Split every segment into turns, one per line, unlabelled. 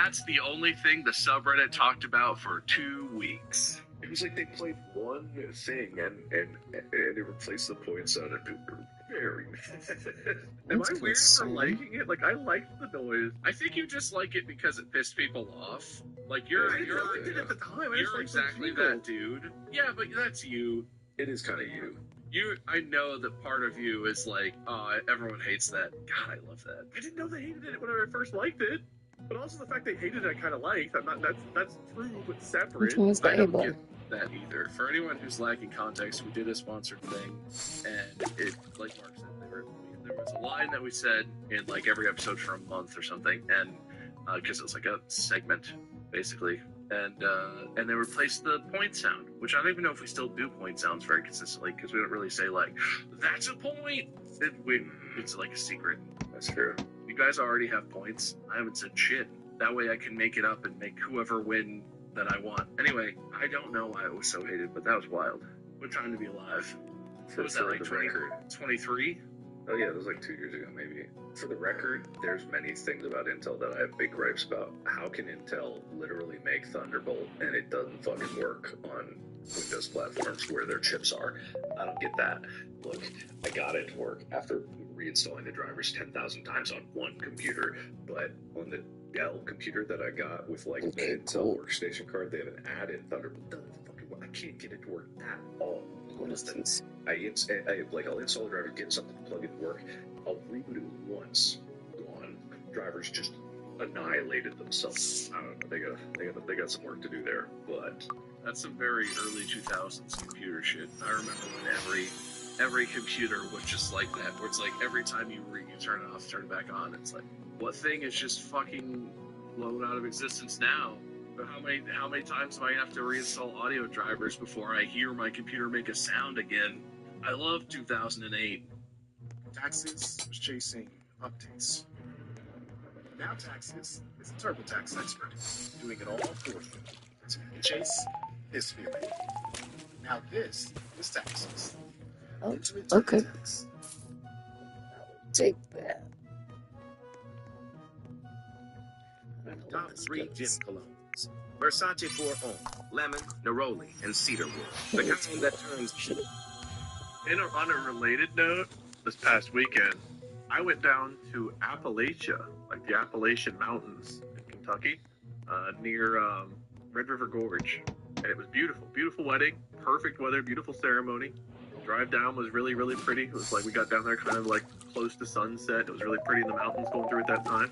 That's the only thing the subreddit talked about for 2 weeks.
It was like they played one thing and it replaced the point sound and people were very mad.
Am I weird for liking it? Like, I liked the noise. I think you just like it because it pissed people off. Like, you're at the time. You're exactly that dude. Yeah, but that's you.
It is kind of you.
I know that part of you is like, oh, everyone hates that. God, I love that. I didn't know they hated it when I first liked it. But also the fact they hated it, I kind of liked. That's true, but separate. I don't get that either. For anyone who's lacking context, we did a sponsored thing, and it, like Mark said, there was a line that we said in like every episode for a month or something, and because it was like a segment, basically. And they replaced the point sound, which I don't even know if we still do point sounds very consistently, because we don't really say like, that's a point. It's like a secret.
That's true.
You guys already have points. I haven't said shit. That way I can make it up and make whoever win that I want. Anyway, I don't know why it was so hated, but that was wild. What time to be alive? What was that, like 23?
Oh yeah, it was like 2 years ago maybe. For the record, there's many things about Intel that I have big gripes about. How can Intel literally make Thunderbolt and it doesn't fucking work on Windows platforms where their chips are? I don't get that. Look, I got it to work after reinstalling the drivers 10,000 times on one computer, but on the Dell computer that I got with like the Intel workstation card, they have an add-in Thunderbolt. Doesn't fucking work. I can't get it to work at all. What is this? I'll install the driver, get something to plug in to work. I'll reboot it once. Gone. Drivers just annihilated themselves. I don't know. They got some work to do there, but
that's some very early 2000s computer shit. I remember when every computer was just like that, where it's like every time you turn it off, turn it back on, it's like, what thing is just fucking blown out of existence now? How many times am I gonna have to reinstall audio drivers before I hear my computer make a sound again? I love 2008.
Taxis was chasing updates. Now Taxis is a TurboTax expert, doing it all for you. So you can chase his feeling. Now this is Taxis.
Oh, okay. Take that.
Top 3 gin colognes. Versace Pour Homme, Lemon, Neroli, and Cedarwood. The kind that turns...
On a related note, this past weekend, I went down to Appalachia, like the Appalachian Mountains in Kentucky, near Red River Gorge. And it was beautiful. Beautiful wedding, perfect weather, beautiful ceremony. The drive down was really, really pretty. It was like we got down there kind of like close to sunset. It was really pretty in the mountains going through at that time.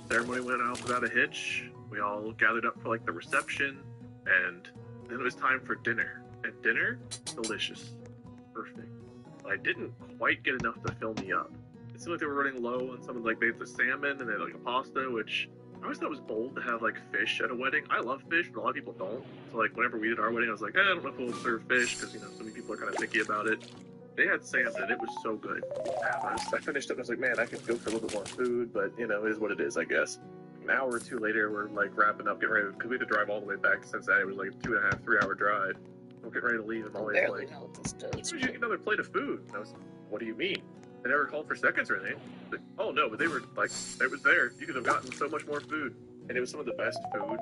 Ceremony went out without a hitch. We all gathered up for like the reception, and then it was time for dinner. And dinner, delicious. Perfect. But I didn't quite get enough to fill me up. It seemed like they were running low on some of like they had the salmon and they had like a pasta, which I always thought it was bold to have like fish at a wedding. I love fish, but a lot of people don't. So like whenever we did our wedding, I was like, I don't know if we'll serve fish because so many people are kind of picky about it. They had salmon and it was so good. I finished up and I was like, man, I could go for a little bit more food, but it is what it is, I guess. An hour or two later, we're like wrapping up, getting ready because we had to drive all the way back to Cincinnati. It was like a 2.5, 3 hour drive. We're getting ready to leave, and Molly's like, "Why don't you get another plate of food?" And I was, "What do you mean? They never called for seconds or anything." Like, oh no, but they were like, it was there. You could have gotten so much more food, and it was some of the best food.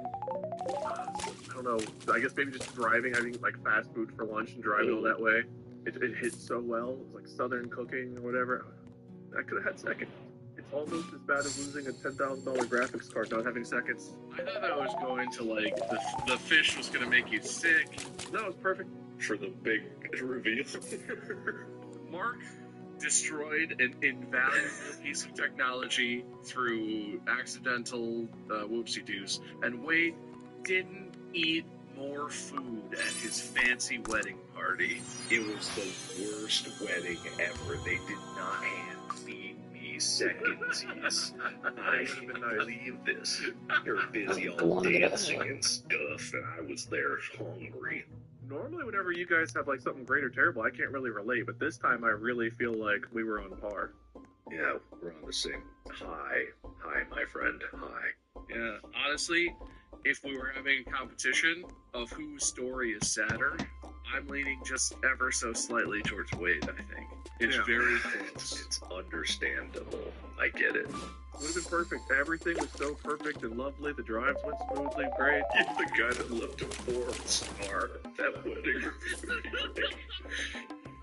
I don't know. I guess maybe just having like fast food for lunch and driving all that way. It hit so well. It was like Southern cooking or whatever. I could have had seconds. It's almost as bad as losing a $10,000 graphics card not having seconds. I thought I was going to like the fish was going to make you sick. No, it's perfect for the big reveal. Mark destroyed an invaluable piece of technology through accidental whoopsie-doos, and Wade didn't eat more food at his fancy wedding party.
It was the worst wedding ever. They did not hand-feed me secondsies. I can't believe this. You're busy all dancing and stuff, and I was there hungry.
Normally, whenever you guys have like something great or terrible, I can't really relate, but this time I really feel like we were on par.
Yeah, we're on the same. Hi, my friend. Hi.
Yeah, honestly, if we were having a competition of whose story is sadder, I'm leaning just ever so slightly towards Wade, I think.
It's
Yeah.
very close. It's understandable. I get it.
Would have been perfect. Everything was so perfect and lovely. The drives went smoothly, great.
The guy that lived in Forbes are that wedding.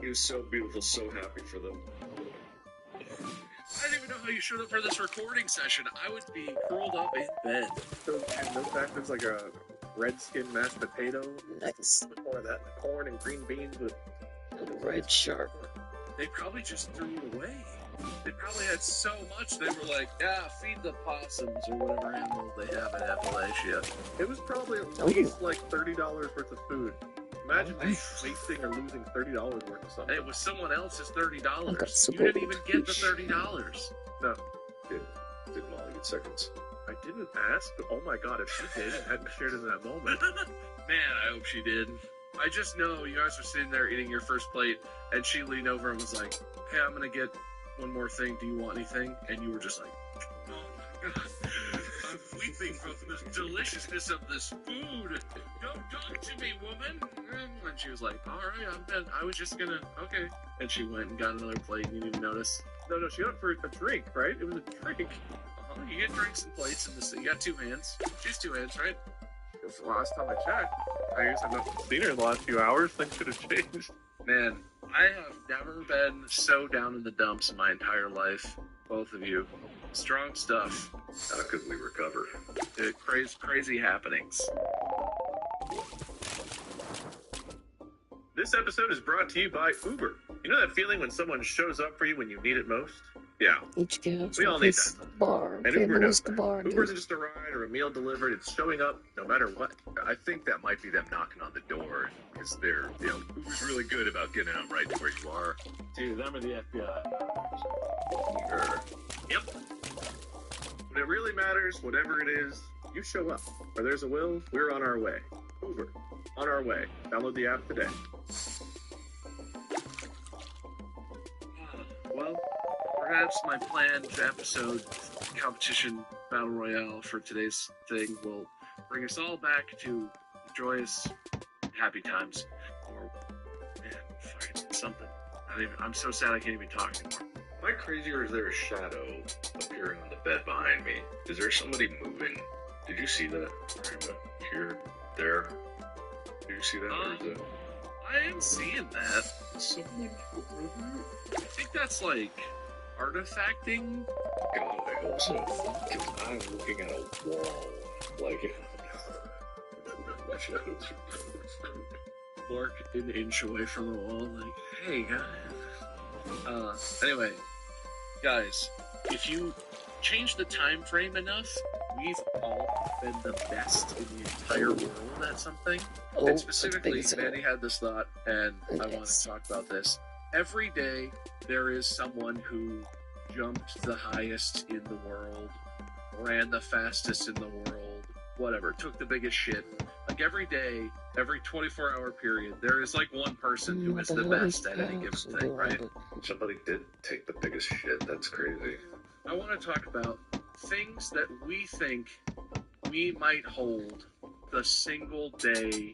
He was so beautiful, so happy for them.
I didn't even know how you showed up for this recording session. I would be curled up in bed. So, and no fact, there's like a red skin mashed potato.
Nice.
Or that corn and green beans with
Red shark.
They probably just threw it away. They probably had so much, they were like, yeah, feed the possums or whatever animals they have in Appalachia. It was probably at least like $30 worth of food. Imagine wasting or losing $30 worth of something. It was someone else's $30. You didn't even get the $30. No.
Did Molly get seconds?
I didn't ask, but oh my god, if she did and hadn't shared in that moment. Man, I hope she did. I just know you guys were sitting there eating your first plate, and she leaned over and was like, hey, I'm gonna get one more thing. Do you want anything? And you were just like, oh my god, I'm weeping from the deliciousness of this food. Don't talk to me, woman. And she was like, all right, I'm done. I was just gonna, okay. And she went and got another plate, and you didn't even notice. No, she went for a drink, right? It was a drink. You get drinks and plates in this. You got two hands. She's two hands, right? Because the last time I checked, I guess I've not seen her in the last few hours. Things could have changed. Man, I have never been so down in the dumps in my entire life. Both of you. Strong stuff.
How could we recover?
Crazy happenings. This episode is brought to you by Uber. You know that feeling when someone shows up for you when you need it most? Yeah.
Each gas.
We all need that.
Bar.
And Uber knows
the
that.
bar.
Uber isn't just a ride or a meal delivered. It's showing up no matter what. I think that might be them knocking on the door because they're, Uber's really good about getting them right to where you are. Dude, them are the FBI. Sure. Yep. When it really matters, whatever it is, you show up. Where there's a will, we're on our way. Uber. On our way. Download the app today. Well, perhaps my planned episode competition battle royale for today's thing will bring us all back to joyous, happy times. Or, man, fucking something. I'm so sad I can't even talk anymore.
Am I crazy or is there a shadow appearing on the bed behind me? Is there somebody moving? Did you see that? Here, there. Did you see that? Or is it...
I am seeing that.
Someone
I think that's like artifacting.
God, I hope so. Because I'm looking at a wall. Like,
Mark an inch away from the wall, like, hey guys. Anyway, guys, if you change the time frame enough, we've all been the best in the entire world at something.
Oh,
And specifically,
that's big.
Manny had this thought, and I want
Yes.
to talk about this. Every day, there is someone who jumped the highest in the world, ran the fastest in the world, whatever, took the biggest shit. Like every day, every 24-hour period, there is like one person who is the best at any given thing, right?
somebody did take the biggest shit. That's crazy.
I want to talk about things that we think we might hold the single day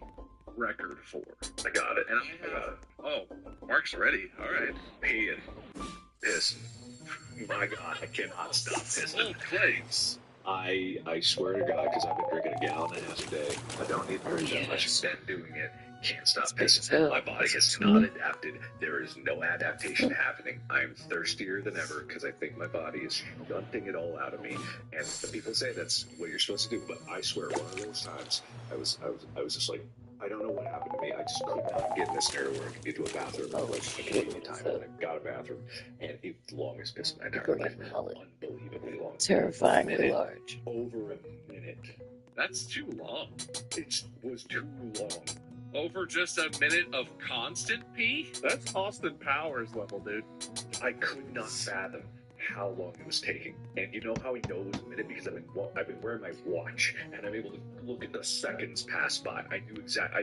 record for.
I got it.
And I have. Oh, Mark's ready. All right.
Peeing. Piss. My God, I cannot stop pissing.
Place.
I swear to God, because I've been drinking a gallon and a half a day. I don't need to drink that much. I've been doing it. Can't stop pissing. My body has not adapted. There is no adaptation happening. I'm thirstier than ever because I think my body is shunting it all out of me. And the people say that's what you're supposed to do. But I swear, one of those times, I was just like, I don't know what happened to me. I just could not get in this area where I could get to a bathroom.
Oh,
Like a convenient time, and I got a bathroom, and it was the longest piss of my entire life. Unbelievably long.
Terrifyingly
Minute.
large.
Over a minute.
That's too long.
It was too long.
Over just a minute of constant pee? That's Austin Powers level, dude.
I could not fathom how long it was taking. And you know how I know it was a minute? Because I've been wearing my watch, and I'm able to look at the seconds pass by. I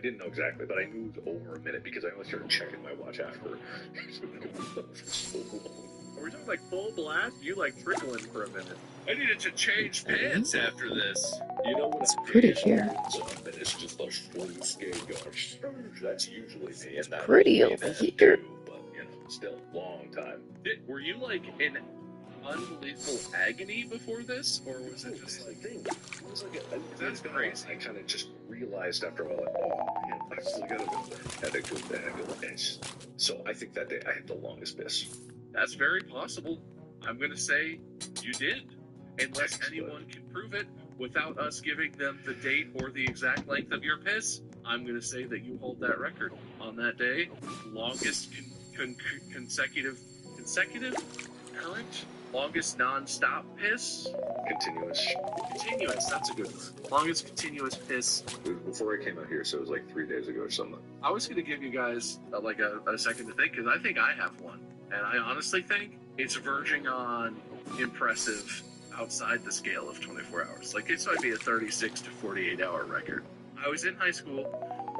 didn't know exactly, but I knew it was over a minute because I only started checking my watch after. So long.
Are we talking like full blast? You like trickling for a minute. I needed to change pants after this.
You know what?
It's pretty here.
So that is is just a full scale going. That's usually me.
It's
And that
pretty
would be
over
that
here.
too, but still long time.
Were you like in unbelievable agony before this, or was it just like?
It was like
That's crazy.
I kind of just realized after a while, like, oh man, I still got a good edge. So I think that day I had the longest piss.
That's very possible. I'm gonna say you did, unless
Excellent.
anyone can prove it without us giving them the date or the exact length of your piss. I'm gonna say that you hold that record on that day, longest consecutive current, longest non-stop piss. Continuous, that's a good word. Longest continuous piss.
Before I came out here, so it was like 3 days ago or something.
I was gonna give you guys like a second to think, because I think I have one, and I honestly think it's verging on impressive outside the scale of 24 hours. Like, it might be a 36 to 48 hour record. I was in high school,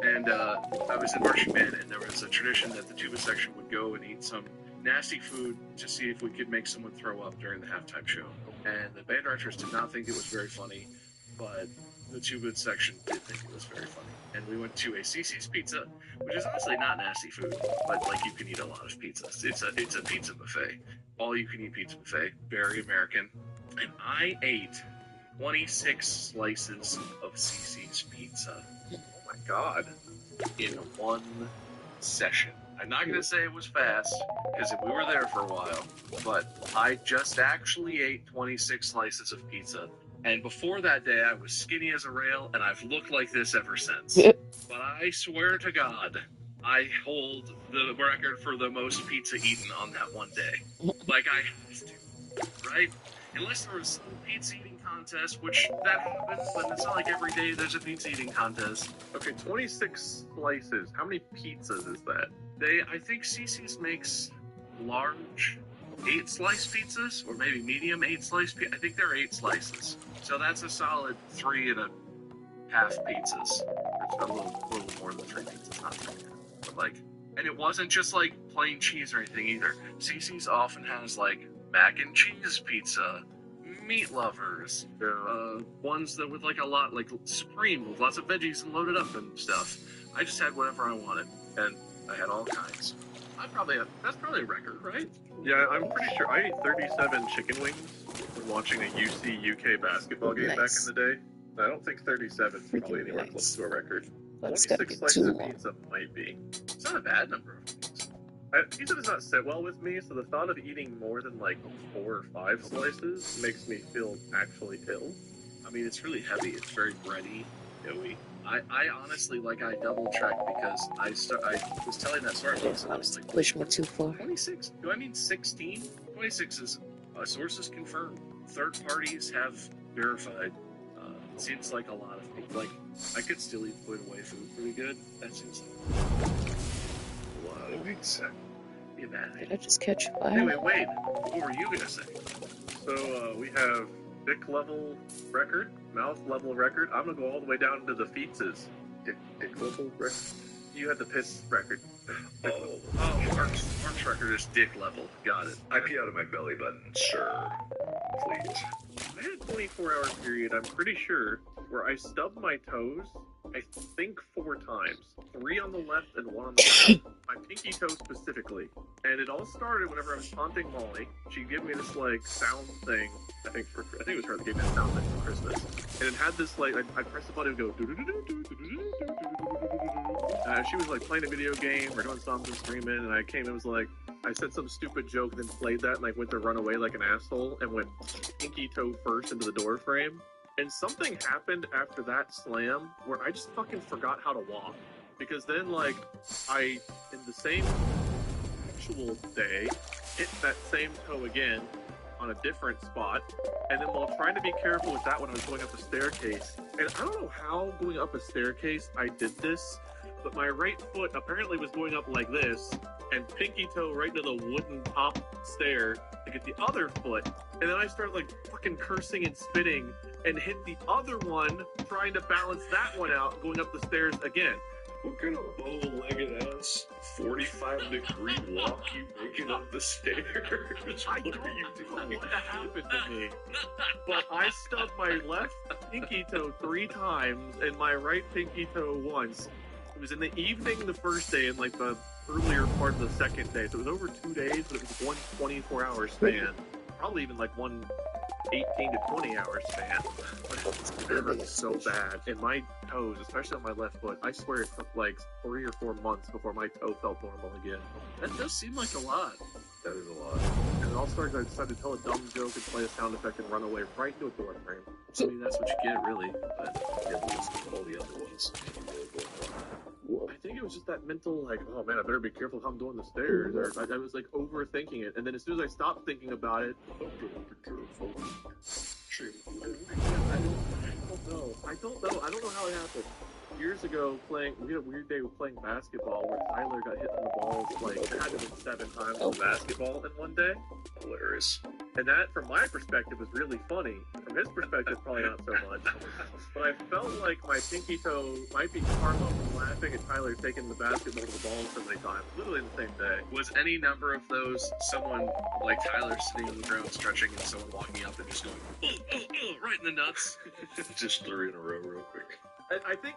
and I was in marching band, and there was a tradition that the tuba section would go and eat some nasty food to see if we could make someone throw up during the halftime show. And the band directors did not think it was very funny, but the tuba section did think it was very funny. And we went to a CC's Pizza, which is honestly not nasty food, but like, you can eat a lot of pizzas. It's a pizza buffet, all you can eat pizza buffet, very American. And I ate 26 slices of CC's Pizza. Oh my god! In one session. I'm not gonna say it was fast, because we were there for a while, but I just actually ate 26 slices of pizza. And before that day, I was skinny as a rail, and I've looked like this ever since. But I swear to God, I hold the record for the most pizza eaten on that one day. Like, I have to, right? Unless there was some pizza eating contest, which that happens, but it's not like every day there's a pizza eating contest. Okay, 26 slices. How many pizzas is that? I think CC's makes large 8-slice pizzas, or maybe medium 8-slice pizzas. I think they're 8 slices. So that's a solid 3.5 pizzas. Or a little more than 3 pizzas, not 3. But like, and it wasn't just like plain cheese or anything either. CC's often has like mac and cheese pizza, meat lovers, ones that with like a lot, like supreme with lots of veggies and loaded up and stuff. I just had whatever I wanted, and I had all kinds. That's probably a record, right?
Yeah, I'm pretty sure I ate 37 chicken wings when watching a UC UK basketball game back in the day. I don't think 37 is probably anywhere close to a record.
That's gotta
26
be
slices
too
of
long.
pizza might be.
It's not a bad number of things.
Pizza does not sit well with me, so the thought of eating more than like 4 or 5 slices makes me feel actually ill.
I mean, it's really heavy. It's very bready, doughy. I honestly, like, I double-checked because I was telling that story.
I didn't want to push me too far.
26? Do I mean 16? 26 is, sources confirmed. Third parties have verified. Seems like a lot of people. Like, I could still eat put-away food pretty good. That seems like
A lot of pizza.
be a bad
Did
idea.
I just catch fire?
Anyway, Wade, what were you going to say?
So we have dick level record, mouth level record. I'm gonna go all the way down to the feetses.
Dick level record.
You had the piss record.
Oh,
Mark's record is dick level. Got it.
I pee out of my belly button, sir. Please.
I had a 24-hour period, I'm pretty sure, where I stubbed my toes, I think 4 times. 3 on the left and 1 on the right. My pinky toe specifically. And it all started whenever I was taunting Molly. She gave me this, like, sound thing. I think it was her that gave me a sound thing for Christmas. And it had this, like, I'd press the button and go, she was, like, playing a video game or doing something, screaming, and I came and was like, I said some stupid joke, then played that, and I went to run away like an asshole, and went pinky toe first into the door frame. And something happened after that slam where I just fucking forgot how to walk. Because then, like, in the same actual day, hit that same toe again on a different spot. And then while trying to be careful with that when I was going up a staircase, and I don't know how going up a staircase I did this, but my right foot apparently was going up like this, and pinky toe right to the wooden top stair to get the other foot. And then I started like fucking cursing and spitting and hit the other one trying to balance that one out going up the stairs again.
What kind of bow-legged ass 45-degree walk you making up the stairs?
I
What
don't
are you
know
doing?
what happened to me, but I stubbed my left pinky toe 3 times and my right pinky toe once. It was in the evening the first day and like the earlier part of the second day, so it was over 2 days, but it was one 24-hour span. Probably even like one 18 to 20-hour span. It hurt so bad. And my toes, especially on my left foot, I swear it took like 3 or 4 months before my toe felt normal again.
That does seem like a lot.
That is a lot.
And it all started, I decided to tell a dumb joke and play a sound effect and run away right into a door frame.
I mean, that's what you get, really. But
You have to listen to all the other ones.
I think it was just that mental, like, oh man, I better be careful how I'm doing the stairs. Or I was like overthinking it. And then as soon as I stopped thinking about it, I don't know how it happened. Years ago, we had a weird day with playing basketball where Tyler got hit in the balls, like, it had to have been 7 times with basketball in one day.
Hilarious.
And that, from my perspective, was really funny. From his perspective, probably not so much. But I felt like my pinky toe might be karma from laughing at Tyler taking the basketball to the ball so many times, literally the same day.
was any number of those someone like Tyler sitting on the ground stretching and someone walking up and just going, right in the nuts?
Just 3 in a row real quick.
I think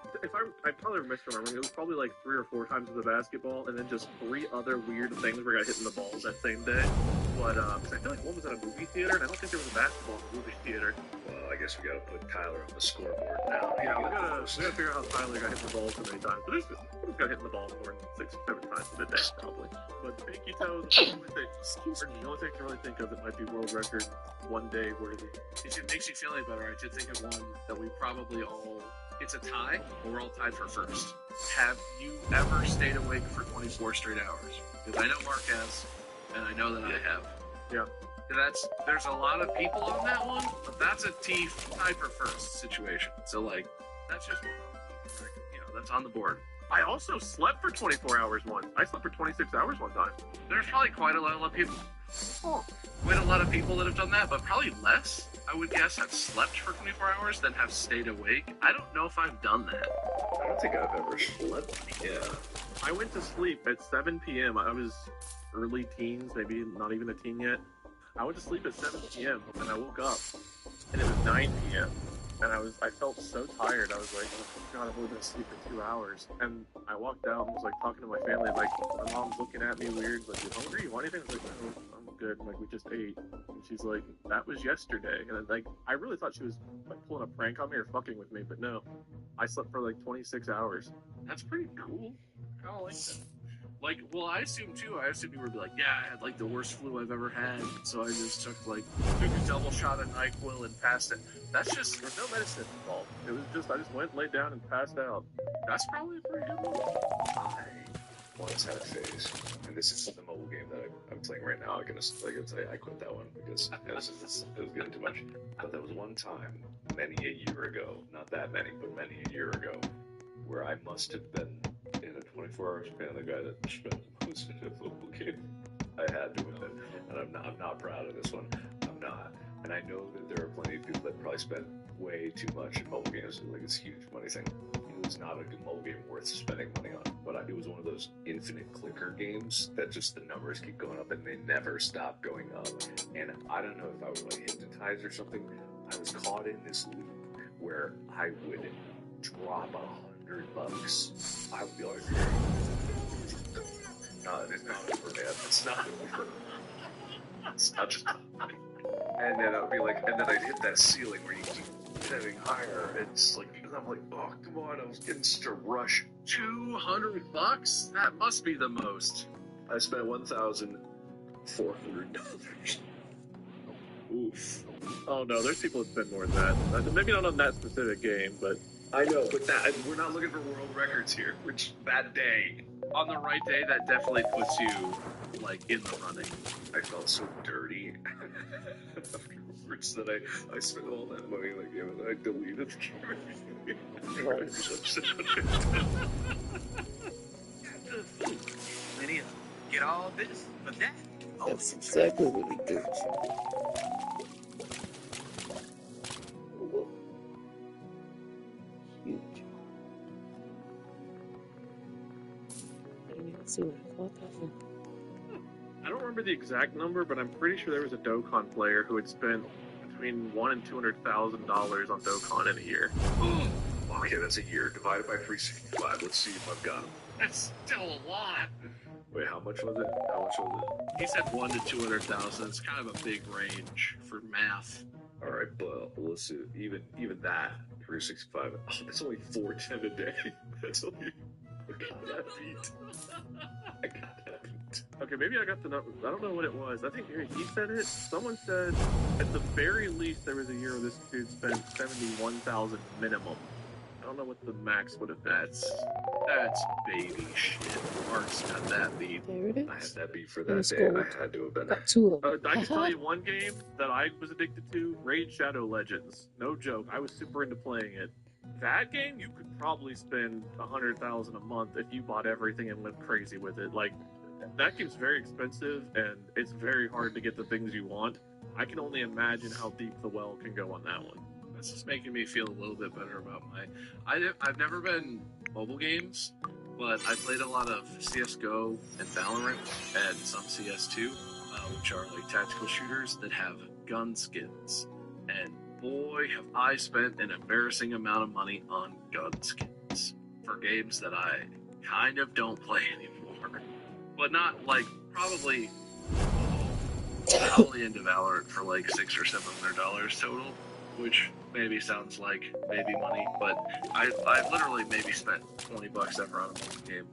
I probably misremembering. It was probably like 3 or 4 times with the basketball, and then just 3 other weird things where I got hit in the balls that same day. But because I feel like one was at a movie theater, and I don't think there was a basketball in the movie theater.
Well, I guess we gotta put Tyler on the scoreboard now.
Yeah, we gotta figure out how Tyler got hit in the balls so many times. But there's got hit in the balls more than 6 or 7 times in a day, probably. But pinky toes, the only thing I can really think of that might be world record one day worthy.
If it makes you feel any better, I did think of one that we probably all, it's a tie, but we're all tied for first. Have you ever stayed awake for 24 straight hours? Because I know Mark has, and I know that I have.
Yeah.
There's a lot of people on that one, but that's a tie for first situation. So like, that's just, that's on the board.
I also slept for 24 hours once. I slept for 26 hours one time.
There's probably quite a lot of people. Quite a lot of people that have done that, but probably less, I would guess, have slept for 24 hours than have stayed awake. I don't know if I've done that.
I don't think I've ever slept. Yeah.
I went to sleep at 7 p.m. I was early teens, maybe not even a teen yet. I went to sleep at 7 p.m. and I woke up and it was 9 p.m. And I felt so tired. I was like, oh God, I've only been asleep for 2 hours. And I walked out and was like talking to my family. And, like, my mom's looking at me weird, like, you hungry? You want anything? I was like, no, I'm good. Like, we just ate. And she's like, that was yesterday. And like, I really thought she was like pulling a prank on me or fucking with me, but no. I slept for like 26 hours.
That's pretty cool. I kind of like that. Like, well, I assume you would be like, yeah, I had like the worst flu I've ever had, so I just took a double shot of NyQuil and passed it. That's just,
There's no medicine involved. It was just, I just went, laid down, and passed out.
that's probably a pretty good one.
I once had a phase, and this is the mobile game that I'm playing right now. I quit that one because it was getting too much. But there was one time, many a year ago, not that many, but many a year ago, where I must have been in a 24-hour span the guy that spent the most in a football game. I had to admit, and I'm not proud of this one. I'm not. And I know that there are plenty of people that probably spend way too much in mobile games. Like, it's a huge money thing. It was not a good mobile game worth spending money on. But it was one of those infinite clicker games that just the numbers keep going up and they never stop going up. And I don't know if I was like hypnotized or something. I was caught in this loop where I would drop $100. I would be like, no, it's not over, man. It's not over. It's not just. And then I'd be like, and then I'd hit that ceiling where you keep getting higher. It's like, and I'm like, oh, come on, I was getting such a rush.
$200? That must be the most.
I spent $1,400.
Oof.
Oh no, there's people that spend more than that. Maybe not on that specific game, but
I know, but we're not looking for world records here. Which that day,
On the right day, that definitely puts you, like, in the running.
I felt so dirty afterwards that I spent all that money on the game and I deleted the game.
Then he'll get all this, but that.
That's exactly what we do. Huge. see what I caught that one.
I don't remember the exact number, but I'm pretty sure there was a Dokkan player who had spent between $100,000 and $200,000 on Dokkan in a year.
Okay, that's a year divided by 365. Let's see if I've got him.
That's still a lot.
Wait, how much was it? How much was
He said 1 to 200,000. It's kind of a big range for math.
it? All right, but let's see. Even that 365. Oh, that's only 410 a day. That's only. I got that beat. I got that beat.
Okay, maybe I got the number. I don't know what it was. I think he said it. Someone said at the very least there was a year where this dude spent 71,000 minimum. I don't know what the max would have been.
That's baby shit. Mark's got that beat.
There it
I had
is.
that beat for
It was
that day.
gold.
I had to have been.
Got two of them.
I can tell you one game that I was addicted to, Raid Shadow Legends. No joke. I was super into playing it. That game, you could probably spend 100,000 a month if you bought everything and went crazy with it. Like, that game's very expensive, and it's very hard to get the things you want. I can only imagine how deep the well can go on that one.
This is making me feel a little bit better about my. I've never been mobile games, but I played a lot of CS:GO and Valorant and some CS2, which are like tactical shooters that have gun skins. And boy, have I spent an embarrassing amount of money on gun skins for games that I kind of don't play anymore. But not like probably into Valorant for like $600 or $700 total, which maybe sounds like maybe money, but I literally maybe spent $20 ever on a mobile game.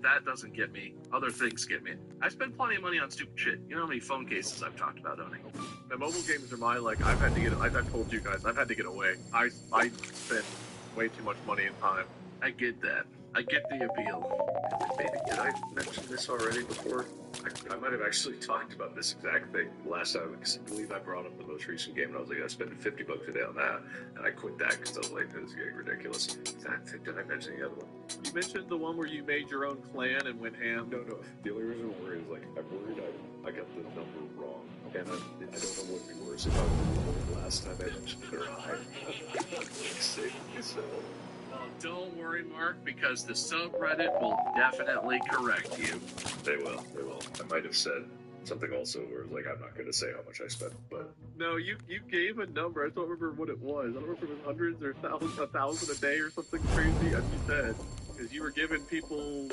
That doesn't get me. Other things get me. I spend plenty of money on stupid shit. You know how many phone cases I've talked about owning?
The mobile games are my, like, I've told you guys, I've had to get away. I spend way too much money and time.
I get that. I get the appeal.
Maybe, did I mention this already before? I might have actually talked about this exact thing last time, because I believe I brought up the most recent game, and I was like, I spent $50 a day on that, and I quit that because I was like, this is getting ridiculous. Did I mention the other one?
You mentioned the one where you made your own clan and went ham.
No. The only reason I'm worried is, like, I'm worried I got the number wrong, and I don't know what would be worse if I was the last time I mentioned it or I. Save myself.
Well, don't worry, Mark, because the subreddit will definitely correct you.
They will. I might have said something also where it was like, I'm not going to say how much I spent, but...
No, you gave a number. I don't remember what it was. I don't remember if it was hundreds or thousands, 1,000 a day or something crazy, as you said. Because you were giving people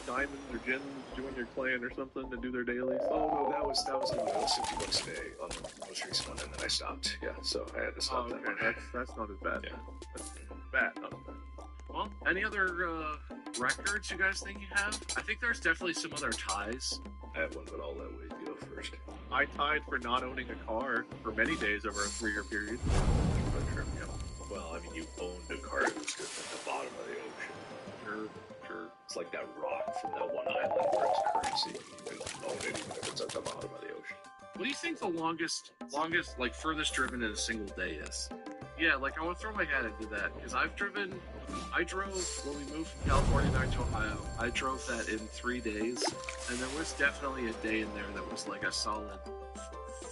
diamonds or gems to join your clan or something to do their dailies.
Oh, no, that was $50 a day on the most recent one, and then I stopped. Yeah, so I had to stop that one.
That's not as bad.
Yeah.
That's bad, not as bad.
Well, any other records you guys think you have? I think there's definitely some other ties.
I have one, but I'll let Wade go first.
I tied for not owning a car for many days over a 3-year period.
Well, I mean, you owned a car that was just at the bottom of the ocean. Sure. It's like that rock from that one island where it's currency. You can own it even if it's at the bottom of the ocean.
What do you think the longest, like furthest driven in a single day is? Yeah, like I want to throw my hat into that because I drove when we moved from California back to Ohio. I drove that in 3 days, and there was definitely a day in there that was like a solid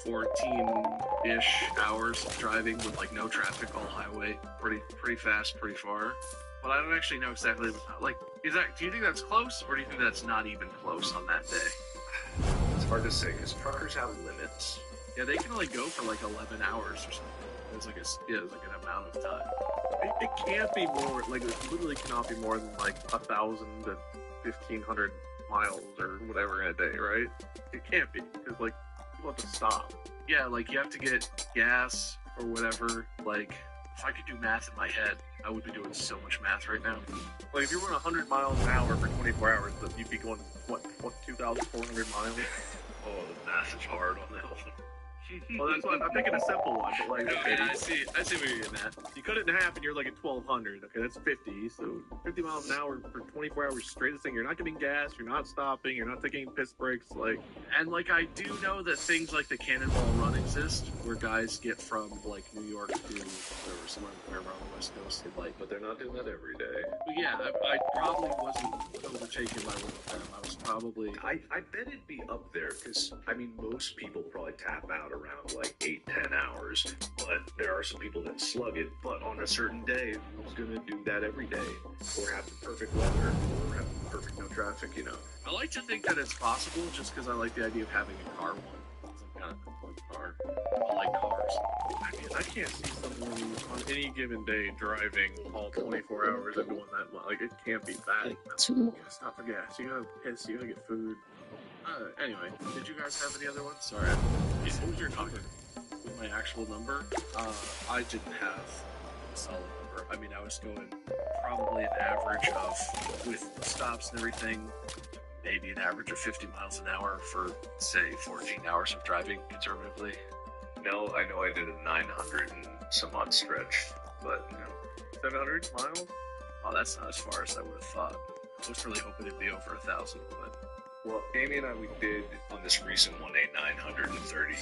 14-ish hours of driving with like no traffic, all highway, pretty fast, pretty far. But I don't actually know exactly like do you think that's close, or do you think that's not even close on that day?
It's hard to say because truckers have limits.
Yeah, they can only go for like 11 hours or something. It's like an amount of time.
It can't be more, like, it literally cannot be more than, like, 1,000 to 1,500 miles or whatever in a day, right? It can't be, because, like, you have to stop.
Yeah, like, you have to get gas or whatever. Like, if I could do math in my head, I would be doing so much math right now.
Like, if you're going 100 miles an hour for 24 hours, then you'd be going, what 2,400 miles?
Oh, the math is hard on that one.
Well, that's why I'm thinking a simple one, but like,
Okay, I see where you're getting at.
you cut it in half and you're like at 1,200. Okay, that's 50. So 50 miles an hour for 24 hours straight. This thing, you're not getting gas, you're not stopping, you're not taking piss breaks. Like,
And like I do know that things like the Cannonball Run exist, where guys get from like New York to whatever, somewhere around the West Coast. Like,
But they're not doing that every day.
but yeah, I probably wasn't overtaken by one of them. I was probably
I bet it'd be up there because I mean most people probably tap out around like 8-10 hours. But there are some people that slug it. But on a certain day, who's gonna do that every day, or have the perfect weather, or have perfect no traffic? You know.
I like to think that it's possible, just because I like the idea of having a car one. Some kind of like car. I like cars. I mean, I can't see someone on any given day driving all 24 hours and doing that much. Like, it can't be that.
Like
You
2
gotta stop for gas. You gotta piss. You gotta get food. Anyway, did you guys have any other ones? Sorry. What was your number? With my actual number? I didn't have a solid number. I mean, I was going probably an average of, with stops and everything, maybe an average of 50 miles an hour for, say, 14 hours of driving conservatively.
No, I know I did a 900 and some odd stretch, but you know,
700 miles? Oh, that's not as far as I would have thought. I was really hoping it'd be over 1,000, but...
well, Amy and I, we did on this recent one a 930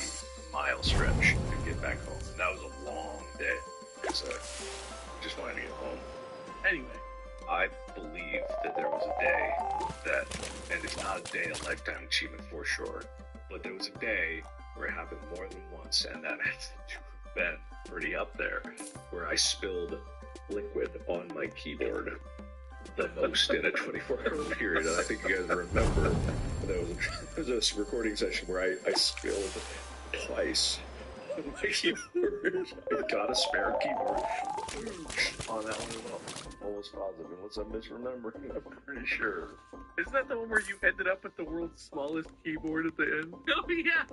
mile stretch to get back home. And that was a long day because I just wanted to get home.
Anyway,
I believe that there was a day that, and it's not a day a lifetime achievement for sure, but there was a day where it happened more than once, and that had to have been pretty up there, where I spilled liquid on my keyboard the most in a 24-hour period. And I think you guys remember there was a recording session where I spilled twice on my keyboard. I got a spare keyboard on that one as well. Almost positive, unless I'm misremembering. I'm pretty sure.
isn't that the one where you ended up with the world's smallest keyboard at the end? Oh, yeah!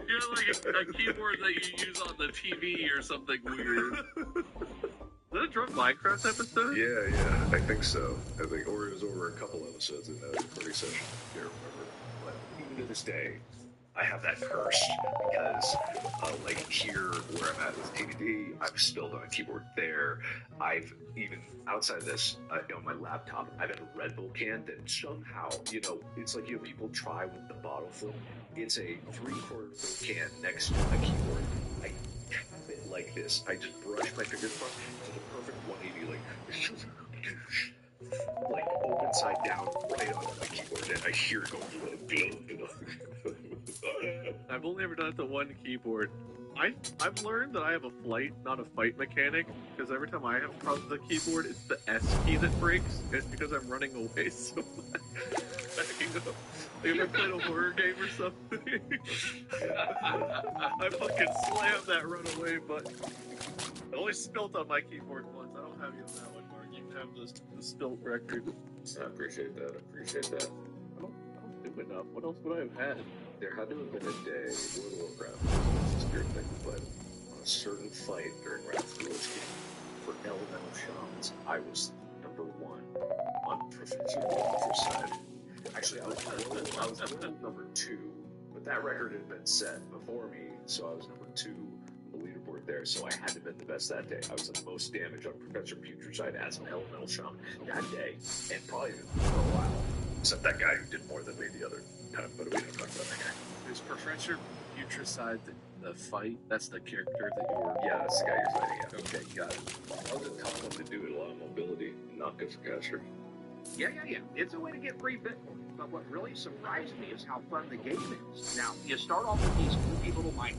You're like a keyboard that you use on the TV or something weird. Is that a drunk Minecraft episode?
Yeah, I think so. I think, or it was over a couple episodes in that recording session. I can't remember. But even to this day, I have that curse because, like here where I'm at with DVD, I've spilled on a keyboard there. I've even outside of this, on my laptop, I've had a Red Bull can that somehow, you know, it's like, you know, people try with the bottle flip. It's a 3/4 full can next to my keyboard. I tap it like this. I just brush my fingers across to the perfect 180, like open side down, right onto my keyboard, and I hear it go.
I've only ever done it to one keyboard. I've learned that I have a flight, not a fight mechanic, because every time I have problems with the keyboard, it's the S key that breaks. It's because I'm running away so much. Backing up. Like if I played a horror game or something, I fucking slammed that runaway button. I only spilt on my keyboard once. I don't have you on that one, Mark. You can have the spilt record.
I appreciate that.
I don't do enough. What else would I have had?
There had to have been a day, World of Warcraft, it's just your thing, but on a certain fight during Wrath of the Lich King, for elemental shamans, I was number 1 on proficiency side. Actually, I was world number 2, but that record had been set before me, so I was number 2 on the leaderboard there, so I had to have been the best that day. I was the most damage on Professor Future side as an elemental shaman that day, and probably for a while. Except that guy who did more than me the other time, but we don't talk about that guy.
Is Professor Putricide the fight? That's the character that you were...
Yeah, that's the guy you're fighting at.
Okay, got it.
That was a tough one to do, a lot of mobility, not good for caster.
Yeah. It's a way to get free Bitcoin. But what really surprised me is how fun the game is. Now, you start off with these goofy little mine.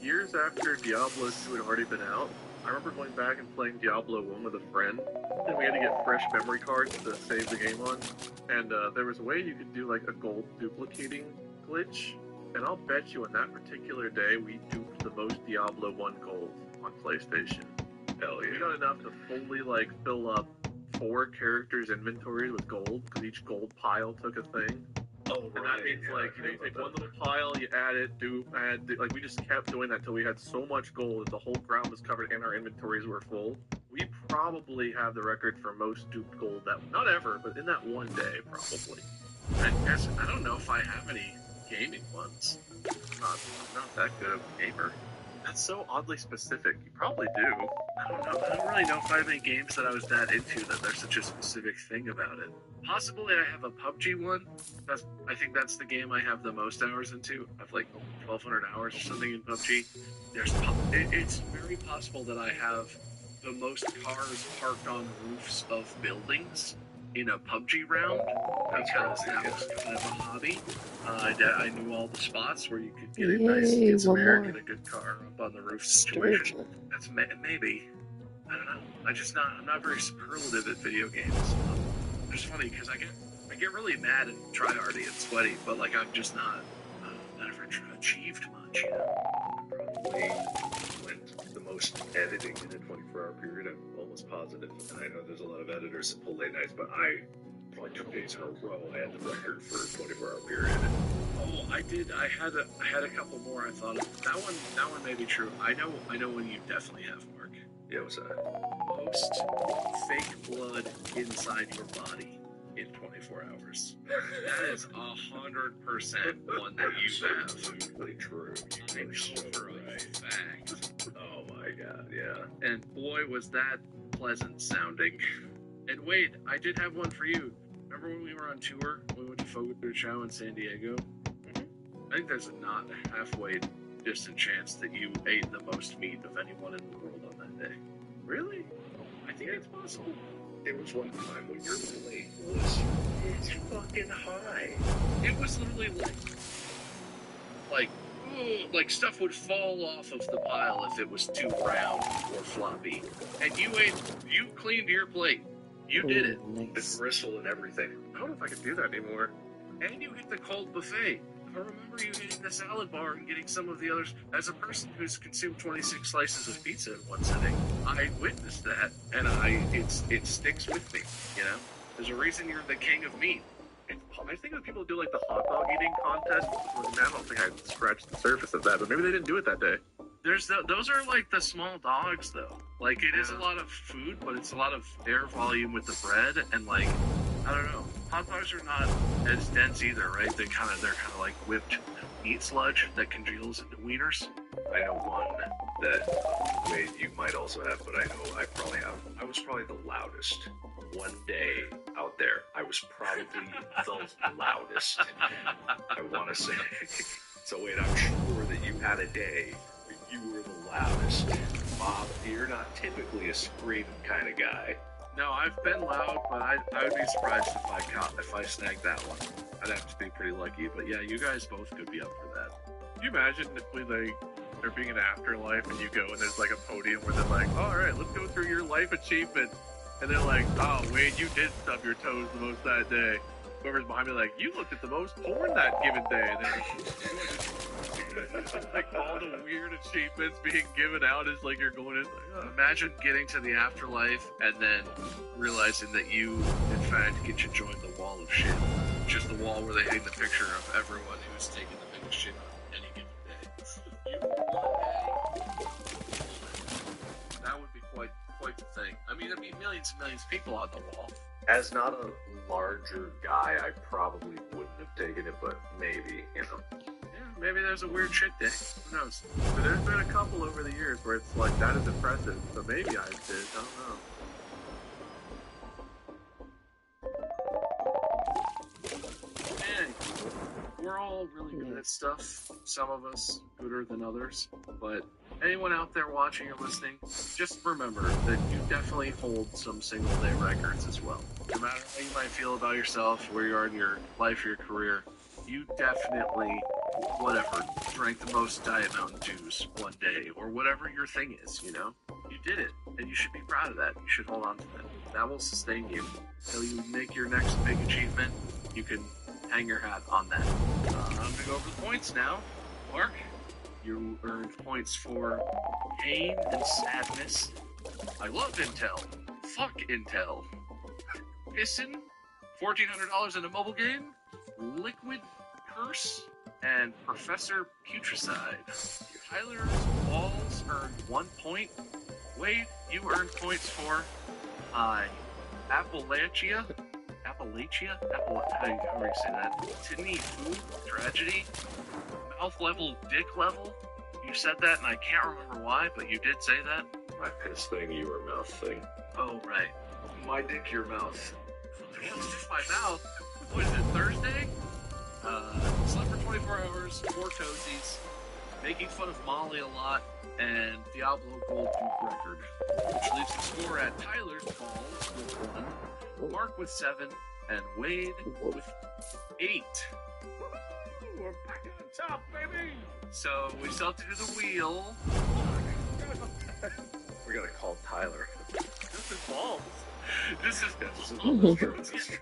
Years after Diablo 2 had already been out, I remember going back and playing Diablo 1 with a friend, and we had to get fresh memory cards to save the game on, and there was a way you could do like a gold duplicating glitch, and I'll bet you on that particular day we duped the most Diablo 1 gold on PlayStation.
Hell yeah.
We got enough to fully like fill up 4 characters' inventories with gold, because each gold pile took a thing.
Oh,
And that means, like, you take one little pile, you add it, like, we just kept doing that until we had so much gold that the whole ground was covered and our inventories were full. We probably have the record for most duped gold not ever, but in that one day, probably. I guess, I don't know if I have any gaming ones. I'm not that good of a gamer. That's so oddly specific. You probably do. I don't know. I don't really know if I have any games that I was that into that there's such a specific thing about it. Possibly I have a PUBG one. I think that's the game I have the most hours into. I have like 1,200 hours or something in PUBG. It's very possible that I have the most cars parked on roofs of buildings
in a PUBG round because
crazy,
that
yeah.
was kind of a hobby. I knew all the spots where you could get a
Yay,
get some
one
air,
more.
get a good car up on the roof situation.
Sturgeon.
That's maybe. I don't know. I'm not very superlative at video games. It's funny because I get really mad and tryhardy and sweaty, but like I'm just not never achieved much. You know?
Probably went the most editing in a 24-hour period. I'm almost positive, and I know there's a lot of editors that pull late nights, but I probably 2 days in a row I had the record for a 24-hour period.
Oh, I did. I had a couple more. I thought of. That one may be true. I know when you definitely have, Mark.
Yeah, what's that?
Most fake blood inside your body in 24 hours. That is 100% one that you have.
Absolutely true.
I'm sure for a fact.
Oh my god, yeah.
And boy, was that pleasant sounding. And wait, I did have one for you. Remember when we were on tour? We went to Fogo de Chao in San Diego? Mm-hmm. I think there's a not halfway distant chance that you ate the most meat of anyone in the world on that day. Really? I think it's possible.
There was one time when your plate was fucking high.
It was literally like stuff would fall off of the pile if it was too round or floppy. And you cleaned your plate. You did it.
The
Nice.
gristle and everything.
I don't know if I could do that anymore. And you hit the cold buffet. I remember you hitting the salad bar and getting some of the others. As a person who's consumed 26 slices of pizza in one sitting, I witnessed that, and it sticks with me. You know, there's a reason you're the king of meat. I think when people do like the hot dog eating contest, I don't think I scratched the surface of that, but maybe they didn't do it that day. Those are like the small dogs though. Like it is a lot of food, but it's a lot of air volume with the bread, and like I don't know. Hot dogs are not as dense either, right? They're kind of like whipped meat sludge that congeals into wieners.
I know one that Wade, you might also have, but I know I probably have. I was probably the loudest one day out there. I was probably the loudest. I want to say. So Wade, I'm sure that you had a day where you were the loudest. Bob, you're not typically a screaming kind of guy.
No, I've been loud, but I would be surprised if I snagged that one. I'd have to be pretty lucky. But yeah, you guys both could be up for that. Can you imagine if there being an afterlife and you go and there's like a podium where they're like, all right, let's go through your life achievement. And they're like, oh, Wade, you did stub your toes the most that day. Whoever's behind me like, you looked at the most porn that given day. And then like all the weird achievements being given out is like you're going in. Like, oh. Imagine getting to the afterlife and then realizing that you, in fact, get to join the wall of shit. Just the wall where they hang the picture of everyone who's taken the biggest shit on any given day. You one day, that would be quite the thing. I mean, there'd be millions and millions of people on the wall.
As not a larger guy, I probably wouldn't have taken it, but maybe, you know.
Yeah, maybe there's a weird shit day. Who knows? But there's been a couple over the years where it's like, that is impressive. So maybe I did. I don't know. Anyway, we're all really good at stuff. Some of us gooder than others. But anyone out there watching or listening, just remember that you definitely hold some single day records as well. No matter how you might feel about yourself, where you are in your life or your career, you definitely, drank the most Diet Mountain Dews one day, or whatever your thing is, you know? You did it, and you should be proud of that. You should hold on to that. That will sustain you. Until you make your next big achievement, you can hang your hat on that. I'm going to go over the points now. Mark, you earned points for pain and sadness. I love Intel. Fuck Intel. Pissin, $1,400 in a mobile game. Liquid Curse and Professor Putricide. Tyler's Balls earned 1 point. Wade, you earned points for Appalachia. How do you say that? Tidney Food Tragedy. Mouth level, dick level. You said that, and I can't remember why, but you did say that.
My piss thing, your mouth thing.
Oh, right.
My dick, your mouth.
It's just my mouth. What is it, Thursday? Slept for 24 hours, 4 toesies, making fun of Molly a lot, and Diablo Gold Duke record. Which leaves the score at Tyler's Balls with 1,
Mark with 7, and Wade with 8.
We're back on top, baby.
So we still have to do the wheel.
We gotta call Tyler.
This is balls. This is
That's true.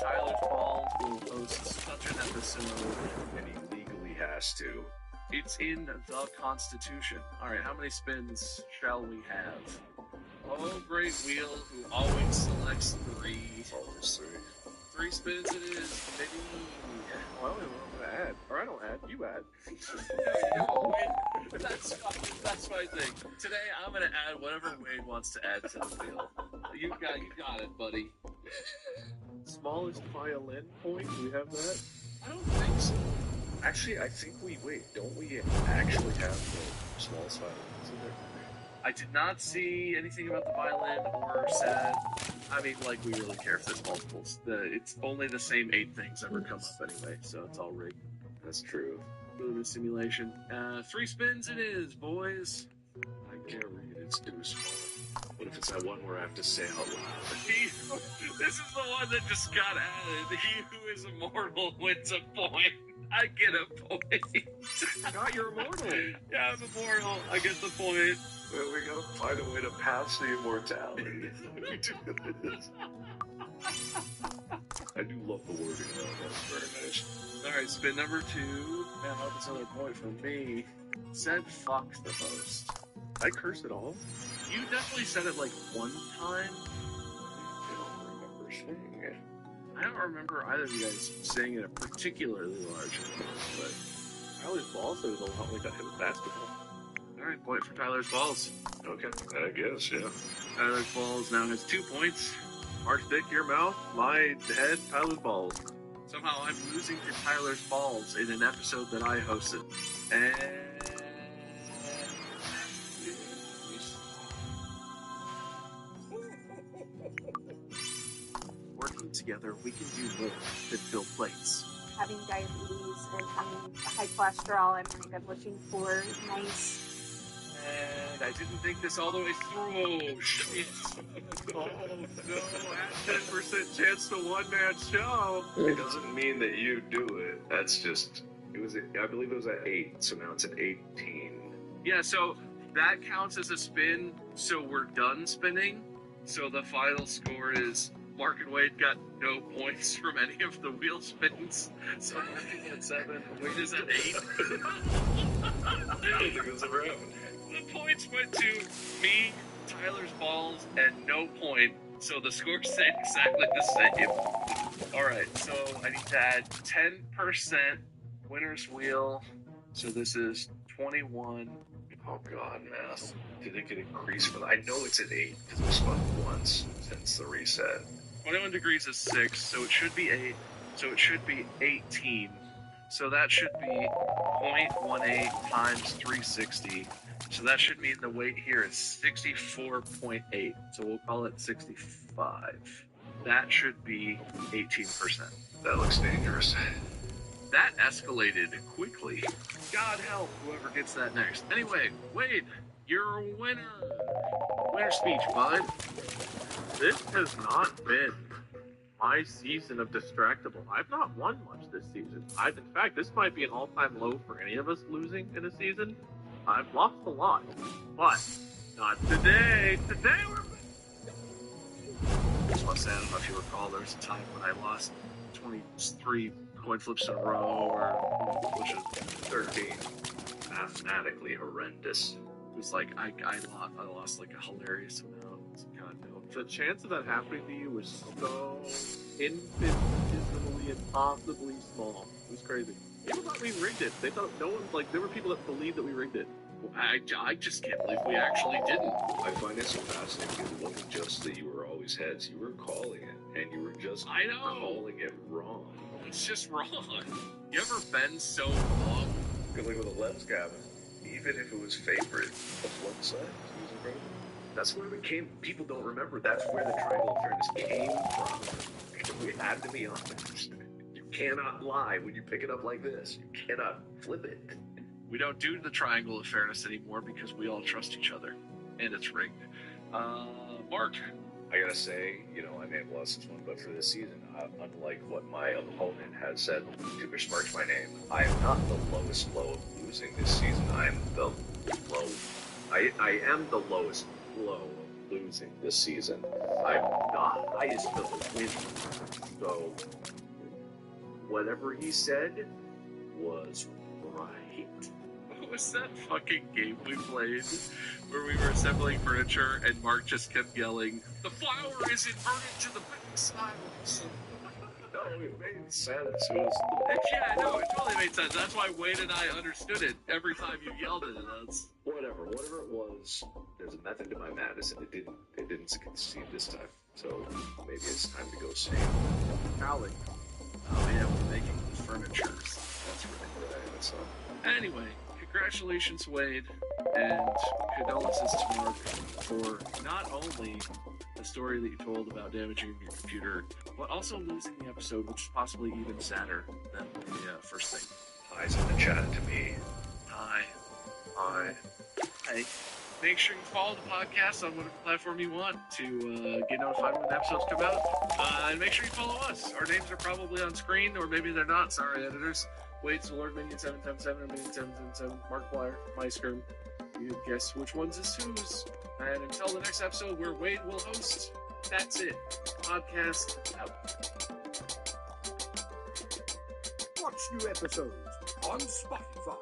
Tyler's Balls will host such an episode.
And he legally has to.
It's in the Constitution. Alright, how many spins shall we have? Oh, great wheel who always selects 3.
Always 3.
3 spins it is, baby.
Well, I don't know what to add. Or I don't add, you add.
That's my thing. Today I'm gonna add whatever Wade wants to add to the wheel. You got it, buddy.
Smallest violin point, do we have that?
I don't think so.
Actually, I think don't we actually have the smallest violins in there?
I did not see anything about the violin or said. I mean, like, we really care if there's multiples. It's only the same 8 things ever come up anyway, so it's all rigged.
That's true.
Really a simulation. 3 spins it is, boys.
I can't read, it's too small. What if it's that one where I have to say out loud?
This is the one that just got added. He who is immortal wins a point. I get a point.
God, you're immortal.
Yeah, I'm immortal. I get the point.
Well, we gotta find a way to pass the immortality. I do love the wording though, that's very nice.
Alright, spin number 2. Man, I hope it's another point for me. Said fuck the most.
I curse it all.
You definitely said it like one time.
I don't remember saying it.
I don't remember either of you guys saying it a particularly large amount, but
Tyler's Balls says a lot like that hit with basketball.
alright, point for Tyler's Balls.
Okay, I guess, yeah.
Tyler's Balls now has 2 points.
Mark's dick, your mouth, my head, Tyler's Balls.
Somehow I'm losing to Tyler's Balls in an episode that I hosted. And working together, we can do more than fill plates.
Having diabetes and having high cholesterol, I'm kind of looking for nice.
And I didn't think this all the way through. Oh, shit.
Oh no, at 10% chance to one-man show.
It doesn't mean that you do it. That's just, I believe it was at 8, so now it's at 18.
Yeah, so that counts as a spin, so we're done spinning. So the final score is Mark and Wade got no points from any of the wheel spins. So Mark is at 7, Wade is at 8.
It goes around.
The points went to me, Tyler's Balls, and no point. So the score stayed exactly the same. Alright, so I need to add 10% winner's wheel. So this is 21.
Oh god, math. Did it get increased for that? I know it's at 8 because it was spun once since the reset.
21 degrees is 6, so it should be 8. So it should be 18. So that should be 0.18 times 360. So that should mean the weight here is 64.8. So we'll call it 65. That should be 18%.
That looks dangerous.
That escalated quickly. God help whoever gets that next. Anyway, Wade, you're a winner. Winner speech, bud.
This has not been my season of Distractable. I've not won much this season. In fact, this might be an all-time low for any of us losing in a season. I've lost a lot, but not today. Today we're...
I just want to say, I don't know if you recall, there was a time when I lost 23 coin flips in a row, or
Which is 13. Mathematically horrendous.
it was like I lost like a hilarious amount. God no.
The chance of that happening to you was so infinitesimally impossibly small. It was crazy. People thought we rigged it. They thought no one, like, there were people that believed that we rigged it.
I just can't believe we actually didn't.
I find it so fascinating because it wasn't just that you were always heads, you were calling it, and you were just
I know.
calling it wrong.
It's just wrong. You ever been so wrong?
Good luck with the lens, Gavin. Even if it was favorite of one side, it was incredible. That's where we came. People don't remember. That's where the triangle of fairness came from. We had to be honest. You cannot lie when you pick it up like this. You cannot flip it.
We don't do the triangle of fairness anymore because we all trust each other, and it's rigged. Mark,
I gotta say, I may have lost this one, but for this season, unlike what my opponent has said to besmirch my name, I am not the lowest low of losing this season. I am the low. I am the lowest low of losing this season. I'm the highest of the win. So, whatever he said was right.
What was that fucking game we played where we were assembling furniture and Mark just kept yelling, "The flower is inverted to the backside"?
No, it made sense. It was
Yeah, no, it totally made sense. That's why Wade and I understood it every time you yelled it at us.
whatever it was. There's a method to my madness, and it didn't succeed this time. So maybe it's time to go sane.
Allie. Oh yeah, we're making furniture. That's really
Right, that's
Anyway, congratulations, Wade, and condolences to Mark for not only the story that you told about damaging your computer, but also losing the episode, which is possibly even sadder than the first thing.
Highs in the chat to me.
Hi.
Hi.
Hey. Make sure you follow the podcast on whatever platform you want to get notified when the episodes come out. And make sure you follow us. Our names are probably on screen, or maybe they're not. Sorry, editors. Wade's Lord Minion 777 or Minion 777. Mark Blyer, my scream. You guess which one's is whose. And until the next episode where Wade will host, that's it. Podcast out.
Watch new episodes on Spotify.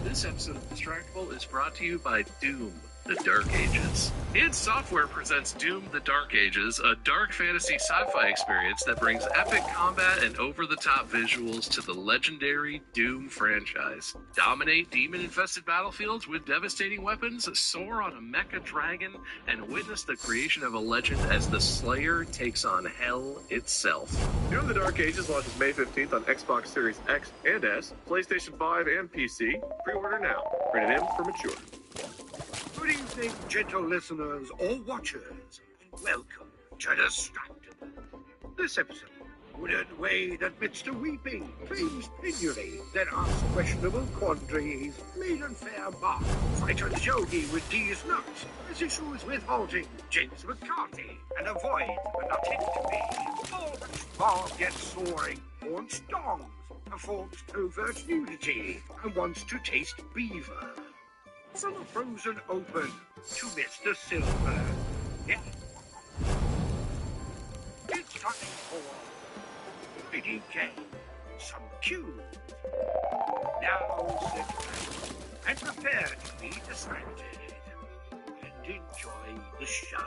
This episode of Distractable is brought to you by Doom, the Dark Ages. id Software presents Doom, the Dark Ages, a dark fantasy sci-fi experience that brings epic combat and over-the-top visuals to the legendary Doom franchise. Dominate demon-infested battlefields with devastating weapons, soar on a mecha dragon, and witness the creation of a legend as the Slayer takes on hell itself.
Doom the Dark Ages launches May 15th on Xbox Series X and S, PlayStation 5 and PC. Pre-order now. Rated M for mature.
Good evening, gentle listeners or watchers, and welcome to Distractable. This episode, Woodard Wade admits to weeping, claims penury, then asks questionable quandaries, made unfair mark, frightens Yogi with D's nuts, has issues with halting James McCarthy, and avoid but not hit to be. Almost Bob gets soaring, haunts dongs, performs covert nudity, and wants to taste beaver. From a frozen open to Mr. Silver. Yeah. It's time for IDK. Some cues. Now sit back and prepare to be distracted and enjoy the show.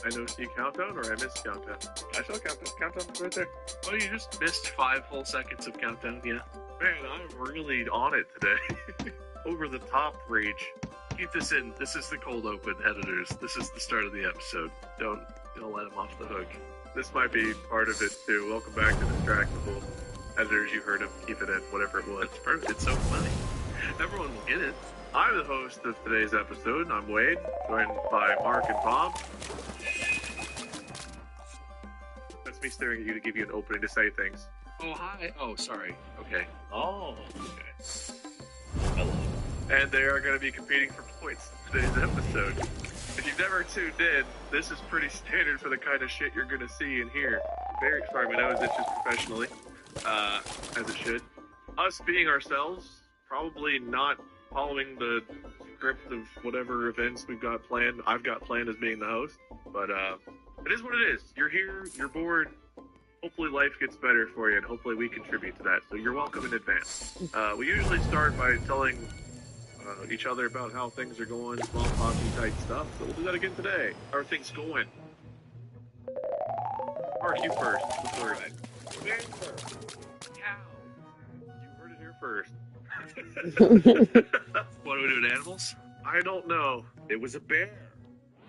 I know see countdown or I missed countdown? I saw countdown. Countdown's right there.
Oh, you just missed 5 whole seconds of countdown, yeah.
Man, I'm really on it today. Over the top rage.
Keep this in. This is the cold open, editors. This is the start of the episode. Don't let him off the hook.
This might be part of it too. Welcome back to Distractable. Editors, you heard him. Keep it in, whatever it was.
It's perfect. It's so funny. Everyone will get it.
I'm the host of today's episode. I'm Wade, joined by Mark and Bob. That's me staring at you to give you an opening to say things.
Oh, hi. Oh, sorry. Okay.
Oh, okay. Hello. And they are going to be competing for points in today's episode. If you've never tuned in, this is pretty standard for the kind of shit you're going to see and hear. Very sorry, my nose itches professionally, as it should. Us being ourselves, probably not following the script of whatever events we've got planned. I've got planned as being the host, but it is what it is. You're here, you're bored. Hopefully life gets better for you, and hopefully we contribute to that. So you're welcome in advance. We usually start by telling each other about how things are going, small talky type stuff. So we'll do that again today. How are things going? Mark, you first.
Cow.
You heard it here first.
What do we do with animals?
I don't know. It was a bear.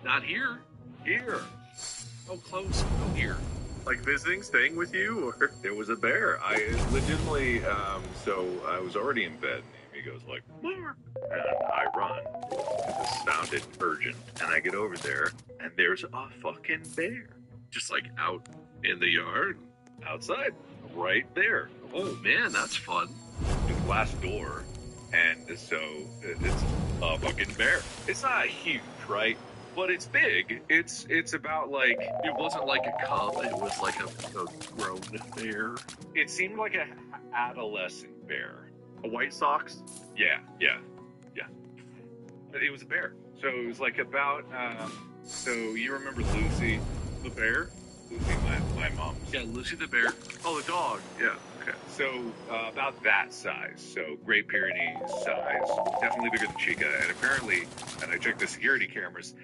Not here.
Here.
Oh, close. Oh, here. Like visiting, staying with you, or
There was a bear. I legitimately, so I was already in bed, and Amy goes like, "More," and I run. This sounded urgent, and I get over there, and there's a fucking bear, just like out in the yard, outside, right there.
oh man, that's fun.
The glass door, and so it's a fucking bear. It's not huge, right? But it's big. It's about like,
It wasn't like a cub; it was like a grown bear.
it seemed like a adolescent bear.
A White Sox.
Yeah. But it was a bear. So it was like about, so you remember Lucy,
The bear.
Lucy, my mom's.
Yeah, Lucy the bear. Oh, the dog. Yeah. Okay.
So about that size. So Great Pyrenees size. Definitely bigger than Chica. And apparently, and I checked the security cameras,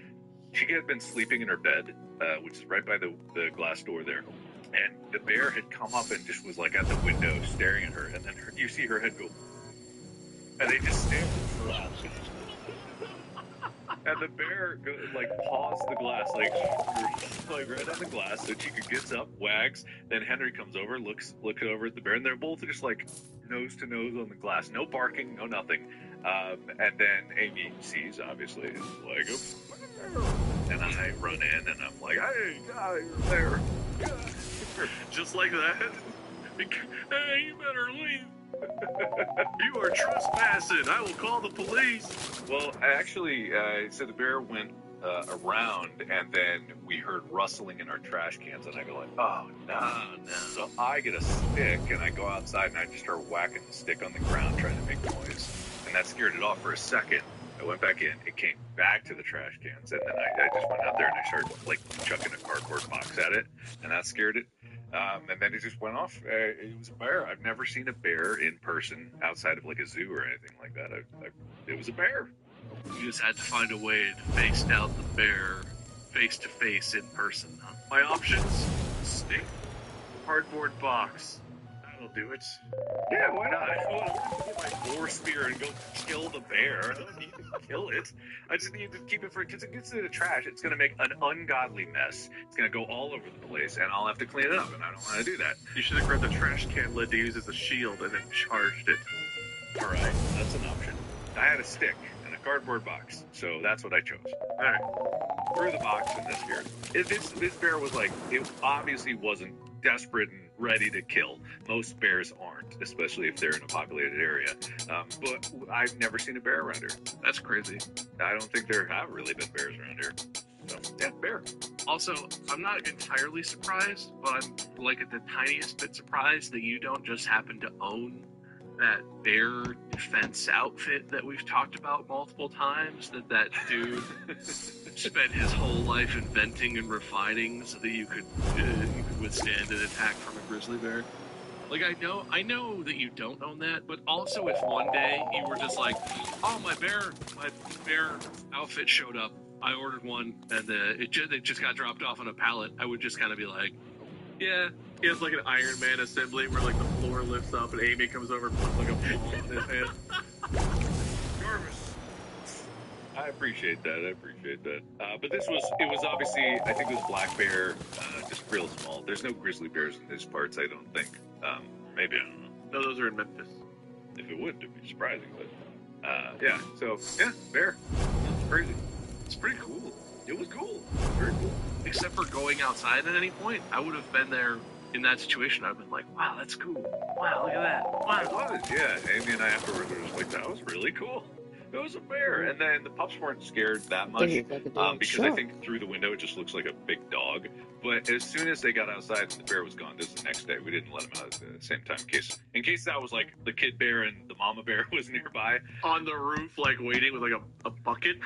Chica had been sleeping in her bed, which is right by the glass door there. And the bear had come up and just was like at the window staring at her. And then you see her head go. And they just stared for a while. And the bear like paws the glass, like right on the glass. So Chica gets up, wags. Then Henry comes over, looks over at the bear, and they're both just like nose to nose on the glass. No barking, no nothing. And then Amy sees, obviously, is like, oh, and I run in, and I'm like, hey, God, you're there.
Just like that. Hey, you better leave. You are trespassing. I will call the police.
Well, actually, so the bear went around, and then we heard rustling in our trash cans, and I go like, oh, no. So I get a stick, and I go outside, and I just start whacking the stick on the ground, trying to make noise. And that scared it off for a second. I went back in, it came back to the trash cans, and then I just went out there, and I started, like, chucking a cardboard box at it, and that scared it. And then it just went off. It was a bear. I've never seen a bear in person outside of like a zoo or anything like that. It was a bear.
You just had to find a way to face down the bear face to face in person. Huh? My options: stick, cardboard box. That'll do it.
Yeah, why not? I want to get my boar spear and go kill the bear. I don't need to kill it. I just need to keep it for, because it gets into the trash. It's going to make an ungodly mess. It's going to go all over the place, and I'll have to clean it up, and I don't want to do that.
You should have grabbed the trash can lid to use as a shield and then charged it.
All right, that's an option. I had a stick and a cardboard box, so that's what I chose.
All right.
Threw the box in this bear. This bear was like, it obviously wasn't desperate and ready to kill. Most bears aren't, especially if they're in a populated area. But I've never seen a bear around here.
That's crazy.
I don't think there have really been bears around here. So, yeah, bear.
Also, I'm not entirely surprised, but I'm like at the tiniest bit surprised that you don't just happen to own that bear defense outfit that we've talked about multiple times, that dude spent his whole life inventing and refining so that you could withstand an attack from a grizzly bear. Like, I know that you don't own that, but also if one day you were just like, oh, my bear outfit showed up, I ordered one, and it just got dropped off on a pallet, I would just kind of be like, yeah. He has like an Iron Man assembly where like the floor lifts up and Amy comes over and puts like a ball in his hand.
Jarvis. I appreciate that. But it was obviously, I think it was black bear, just real small. There's no grizzly bears in these parts, I don't think. Maybe, I don't know.
No, those are in Memphis.
If it would, it'd be surprising, but, yeah. So, yeah, bear. That's crazy.
It's pretty cool.
It was cool. Very cool.
Except for going outside at any point, I would have been there in that situation. I've been like, wow, that's cool. Wow, look at that. Wow.
It was, yeah. Amy and I afterwards were just like, that was really cool. It was a bear. And then the pups weren't scared that much because I think through the window it just looks like a big dog. But as soon as they got outside and the bear was gone, this is the next day, we didn't let them out at the same time in case that was like the kid bear and the mama bear was nearby.
On the roof, like waiting with like a bucket.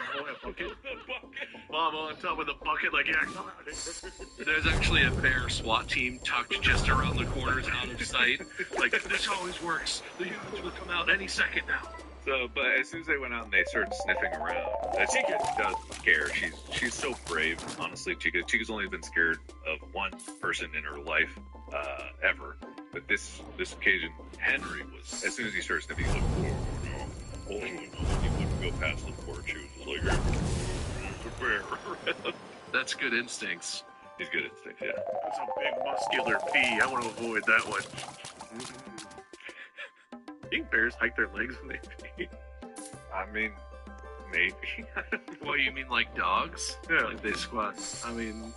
Mama on top of the bucket, like, yeah, come out here. There's actually a bear SWAT team tucked just around the corners out of sight. Like, this always works. The humans will come out any second now.
So, but as soon as they went out and they started sniffing around, Chica doesn't care. She's so brave, honestly. Chica's only been scared of one person in her life, ever. But this occasion, Henry was, as soon as he started sniffing, he was like, he wouldn't go past the porch. He was like, it's a bear.
That's good instincts.
He's good at sticks, yeah.
That's a big muscular pea. I want to avoid that one. Think bears hike their legs when they pee?
I mean, maybe.
What, you mean like dogs?
Yeah.
Like they squat. I mean,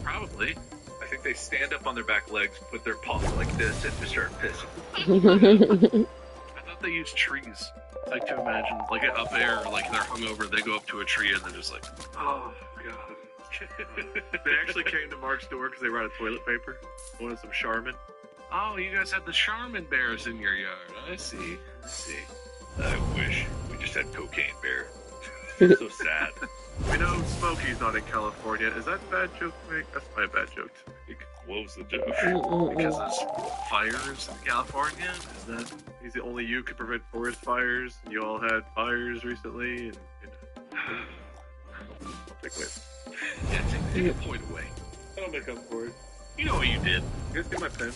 probably.
I think they stand up on their back legs, put their paws like this, and just start pissing.
I thought they used trees. I like to imagine, like up air, like they're hungover, they go up to a tree and they're just like, oh god.
They actually came to Mark's door because they were out of toilet paper. Wanted some Charmin.
Oh, you guys had the Charmin bears in your yard. I see.
I wish we just had cocaine bear. So sad.
We know Smokey's not in California. Is that a bad joke to make? That's my bad joke to make.
What was the joke?
Because there's fires in California? Is that...
He's the only you could prevent forest fires. And you all had fires recently. And I'll take it.
Yeah, take a point away.
I'll make up for it.
You know what you did.
You guys get my pen?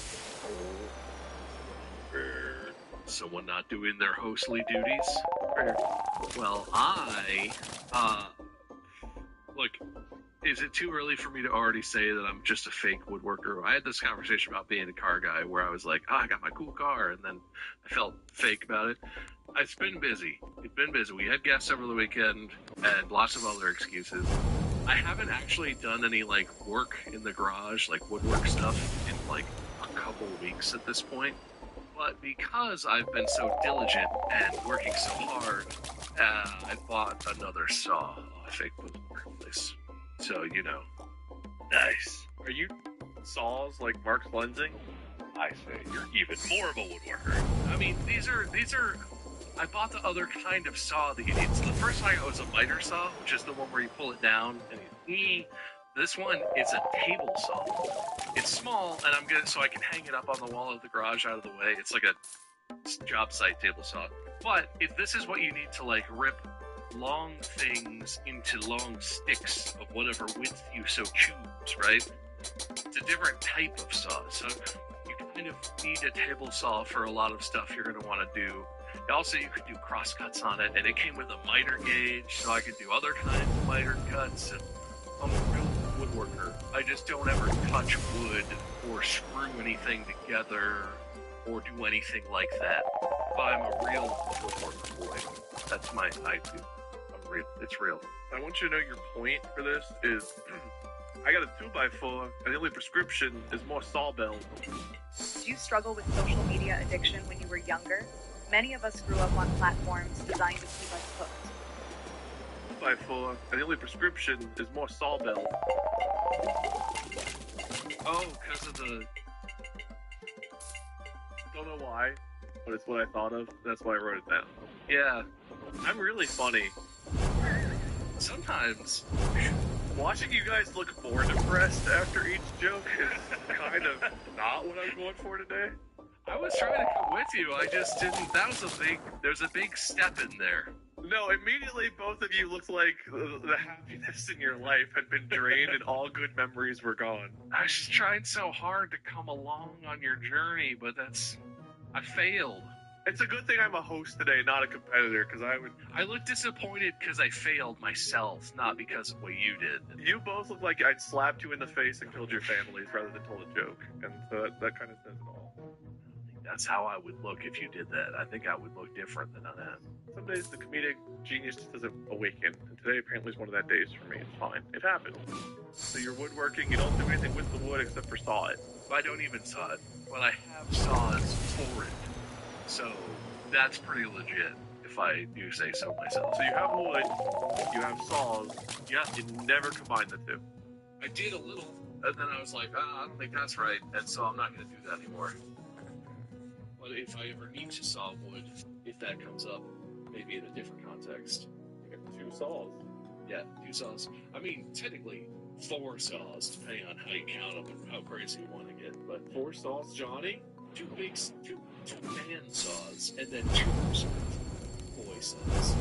Someone not doing their hostly duties?
Right here.
Well, look, is it too early for me to already say that I'm just a fake woodworker? I had this conversation about being a car guy where I was like, I got my cool car, and then I felt fake about it. It's been busy. We had guests over the weekend and lots of other excuses. I haven't actually done any, like, work in the garage, like woodwork stuff, in, like, a couple weeks at this point. But because I've been so diligent and working so hard, I bought another saw. I fake woodwork place. So, you know.
Nice.
Are you saws like Mark's lensing?
I say you're even more of a woodworker.
I mean, these are. I bought the other kind of saw that you need. So the first one I got was a miter saw, which is the one where you pull it down and you. This one is a table saw. It's small, and I'm good, so I can hang it up on the wall of the garage out of the way. It's like a job site table saw. But if this is what you need to, like, rip long things into long sticks of whatever width you so choose, right? It's a different type of saw. So you kind of need a table saw for a lot of stuff you're going to want to do. Also, you could do cross cuts on it, and it came with a miter gauge, so I could do other kinds of miter cuts. And I'm a real woodworker. I just don't ever touch wood or screw anything together or do anything like that. But I'm a real woodworker boy. That's my I-do. I'm real. It's real.
I want you to know your point for this is I got a 2x4 and the only prescription is more sawbells.
Did you struggle with social media addiction when you were younger? Many of us grew up on platforms designed to keep us hooked.
2x4 and the only prescription is more sawbells.
Oh, because of the...
Don't know why, but it's what I thought of. That's why I wrote it down.
Yeah.
I'm really funny.
Sometimes.
Watching you guys look more depressed after each joke is kind of not what I'm going for today.
I was trying to come with you. I just didn't. There's a big step in there.
No, immediately both of you looked like the happiness in your life had been drained and all good memories were gone.
I was just trying so hard to come along on your journey, but I failed.
It's a good thing I'm a host today, not a competitor, because
I look disappointed because I failed myself, not because of what you did.
You both look like I'd slapped you in the face and killed your families rather than told a joke, and so that kind of says it all.
That's how I would look if you did that. I think I would look different than I am.
Some days the comedic genius just doesn't awaken, and today apparently is one of that days for me. It's fine. It happened. So you're woodworking, you don't do anything with the wood except for saw it.
I don't even saw it. What I have saws for it. So that's pretty legit, if I do say so myself.
So you have wood, you have saws,
yeah,
you never combine the two.
I did a little, and then I was like, I don't think that's right, and so I'm not going to do that anymore. But if I ever need to saw wood, if that comes up, maybe in a different context.
You got 2 saws.
Yeah, 2 saws. I mean, technically, 4 saws, depending on how you count them and how crazy you want to get. But
4 saws, Johnny?
2 man saws, and then 2 sort of boy saws.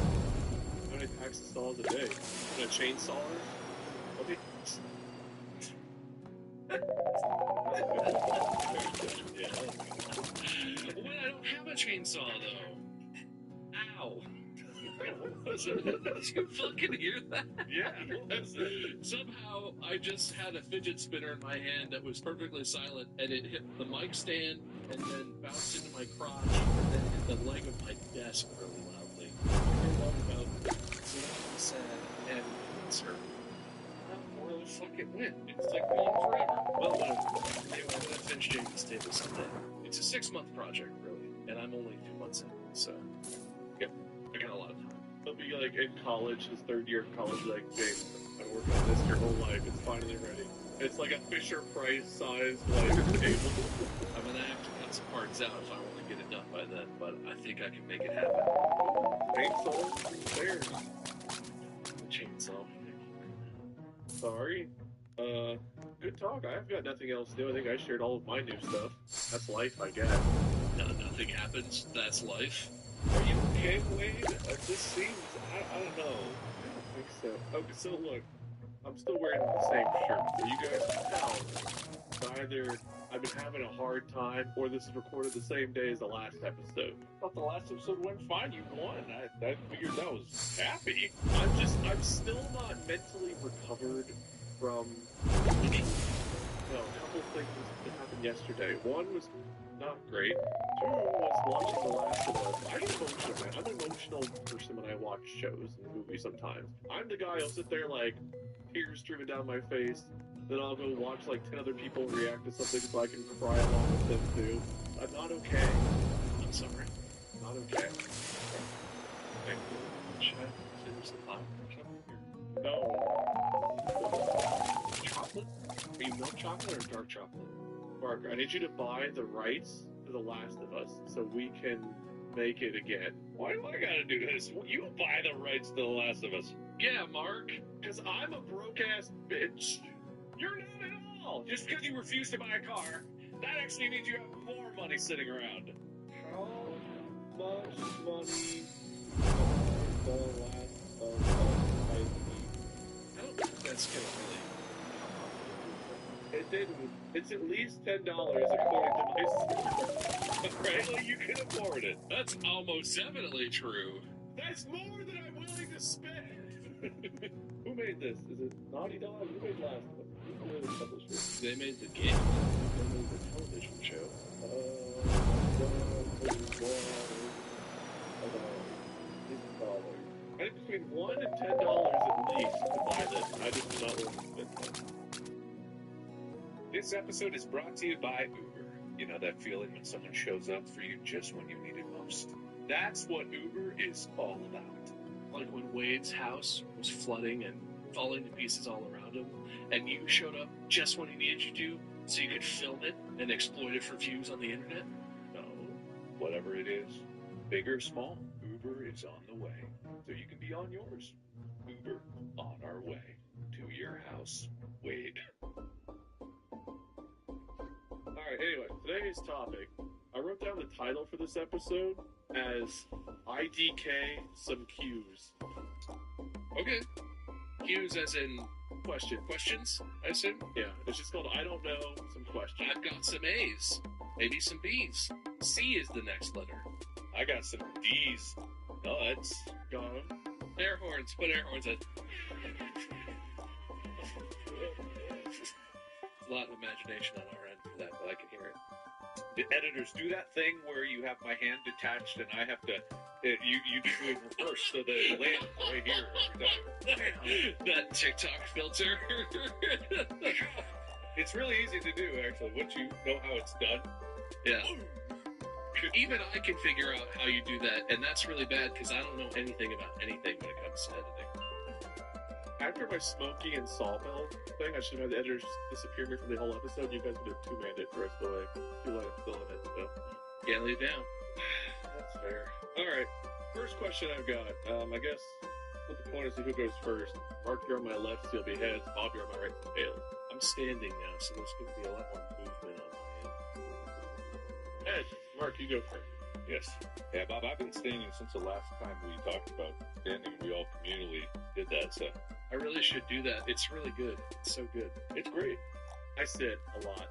How many packs of saws a day? And a chainsaw? Okay.
Yeah. Well, I don't have a chainsaw, though. Ow.
was it? Did you fucking hear that?
Yeah, what was it?
Somehow, I just had a fidget spinner in my hand that was perfectly silent, and it hit the mic stand, and then bounced into my crotch, and then hit the leg of my desk really loudly. I love about sad and concern. Or the fuck it went. It's like gone forever. Well, whatever. Anyway, I'm gonna finish Jamie's table someday. It's a 6-month project, really, and I'm only 2 months in, so yep, I got a lot of time.
He'll be like in college, his 3rd year of college, like, James, I've been working on this your whole life, it's finally ready. It's like a Fisher Price sized, like, table.
I'm gonna have to cut some parts out if I want to get it done by then, but I think I can make it happen.
Chainsaw? There.
The chainsaw.
Sorry. Good talk. I've got nothing else to do. I think I shared all of my new stuff. That's life, I guess.
No, nothing happens. That's life.
Are you okay, Wade? This seems... I don't know. I don't think so. Okay, so look. I'm still wearing the same shirt. So you guys can tell. So either I've been having a hard time, or this is recorded the same day as the last episode.
I thought the last episode went fine. You won. I figured that was happy.
I'm still not mentally recovered from... No, a couple of things that happened yesterday. One was not great. 2 was watching The Last of Us. I get emotional, man. I'm an emotional person when I watch shows and movies sometimes. I'm the guy who'll sit there like, tears streaming down my face, then I'll go watch like 10 other people react to something so I can cry along with them too. I'm not okay.
I'm sorry.
Not okay.
Thank you. Should I finish the pot or something?
No.
Chocolate? Are you milk chocolate or dark chocolate?
Mark, I need you to buy the rights to The Last of Us so we can make it again.
Why do I gotta do this? You buy the rights to The Last of Us. Yeah, Mark.
Because I'm a broke-ass bitch.
You're not at all. Just because you refuse to buy a car, that actually means you have more money sitting around.
How much money buy The Last of Us I need?
I don't think that's gonna really...
It didn't. It's at least $10 according to my store. Right? Like, you can afford it.
That's almost definitely true.
That's more than I'm willing to spend. Who made this? Is it Naughty Dog? Who made Last of Us? Who made the publisher?
They made the game.
They made the television show. I think between $1 and $10 at least to buy this. I just do not want to spend that.
This episode is brought to you by Uber. You know that feeling when someone shows up for you just when you need it most? That's what Uber is all about.
Like when Wade's house was flooding and falling to pieces all around him, and you showed up just when he needed you to, so you could film it and exploit it for views on the internet?
No, whatever it is, big or small, Uber is on the way. So you can be on yours. Uber, on our way to your house. Wade.
Alright, anyway, today's topic. I wrote down the title for this episode as IDK some Q's.
Okay. Q's as in questions, I assume?
Yeah, it's just called I don't know, some questions.
I've got some A's. Maybe some B's. C is the next letter.
I got some D's. Nuts.
Got 'em.
Air horns. Put air horns in. A lot of imagination on our end for that, but I can hear it.
The editors do that thing where you have my hand detached and I have to, you do it in reverse so that it lands right here every time.
That TikTok filter.
It's really easy to do, actually, once you know how it's done.
Yeah. Even I can figure out how you do that, and that's really bad because I don't know anything about anything when it comes to editing.
After my Smokey and Sawmill thing, I should have had the editors disappear me from the whole episode. You guys would have two-manned it for the rest of the way. You let it still in it, so.
Yeah, lay it down.
That's fair. Alright, first question I've got. I guess put the point is who goes first. Mark, you're on my left, so you'll be heads. Bob, you're on my right, so tails.
I'm standing now, so there's going to be a lot more movement on my end.
Ed, Mark, you go first.
Yes. Yeah, Bob, I've been standing since the last time we talked about standing. We all communally did that, so.
I really should do that. It's really good. It's so good.
It's great. I sit a lot.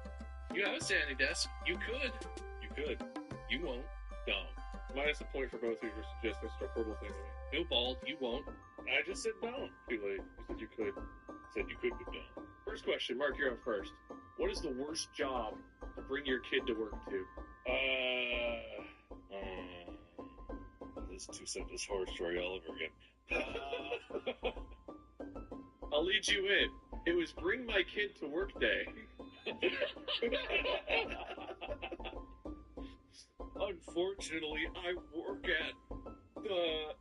You have a standing desk. You could.
You could.
You won't. Don't.
Minus a point for both of you for suggesting such a horrible thing to me.
No, Bald, you won't.
I just said don't. Too late. You said you could.
Said you could, but don't.
First question, Mark, you're up first. What is the worst job to bring your kid to work to?
This is too simple. This horror story all over again.
I'll lead you in. It was bring my kid to work day.
Unfortunately, I work at the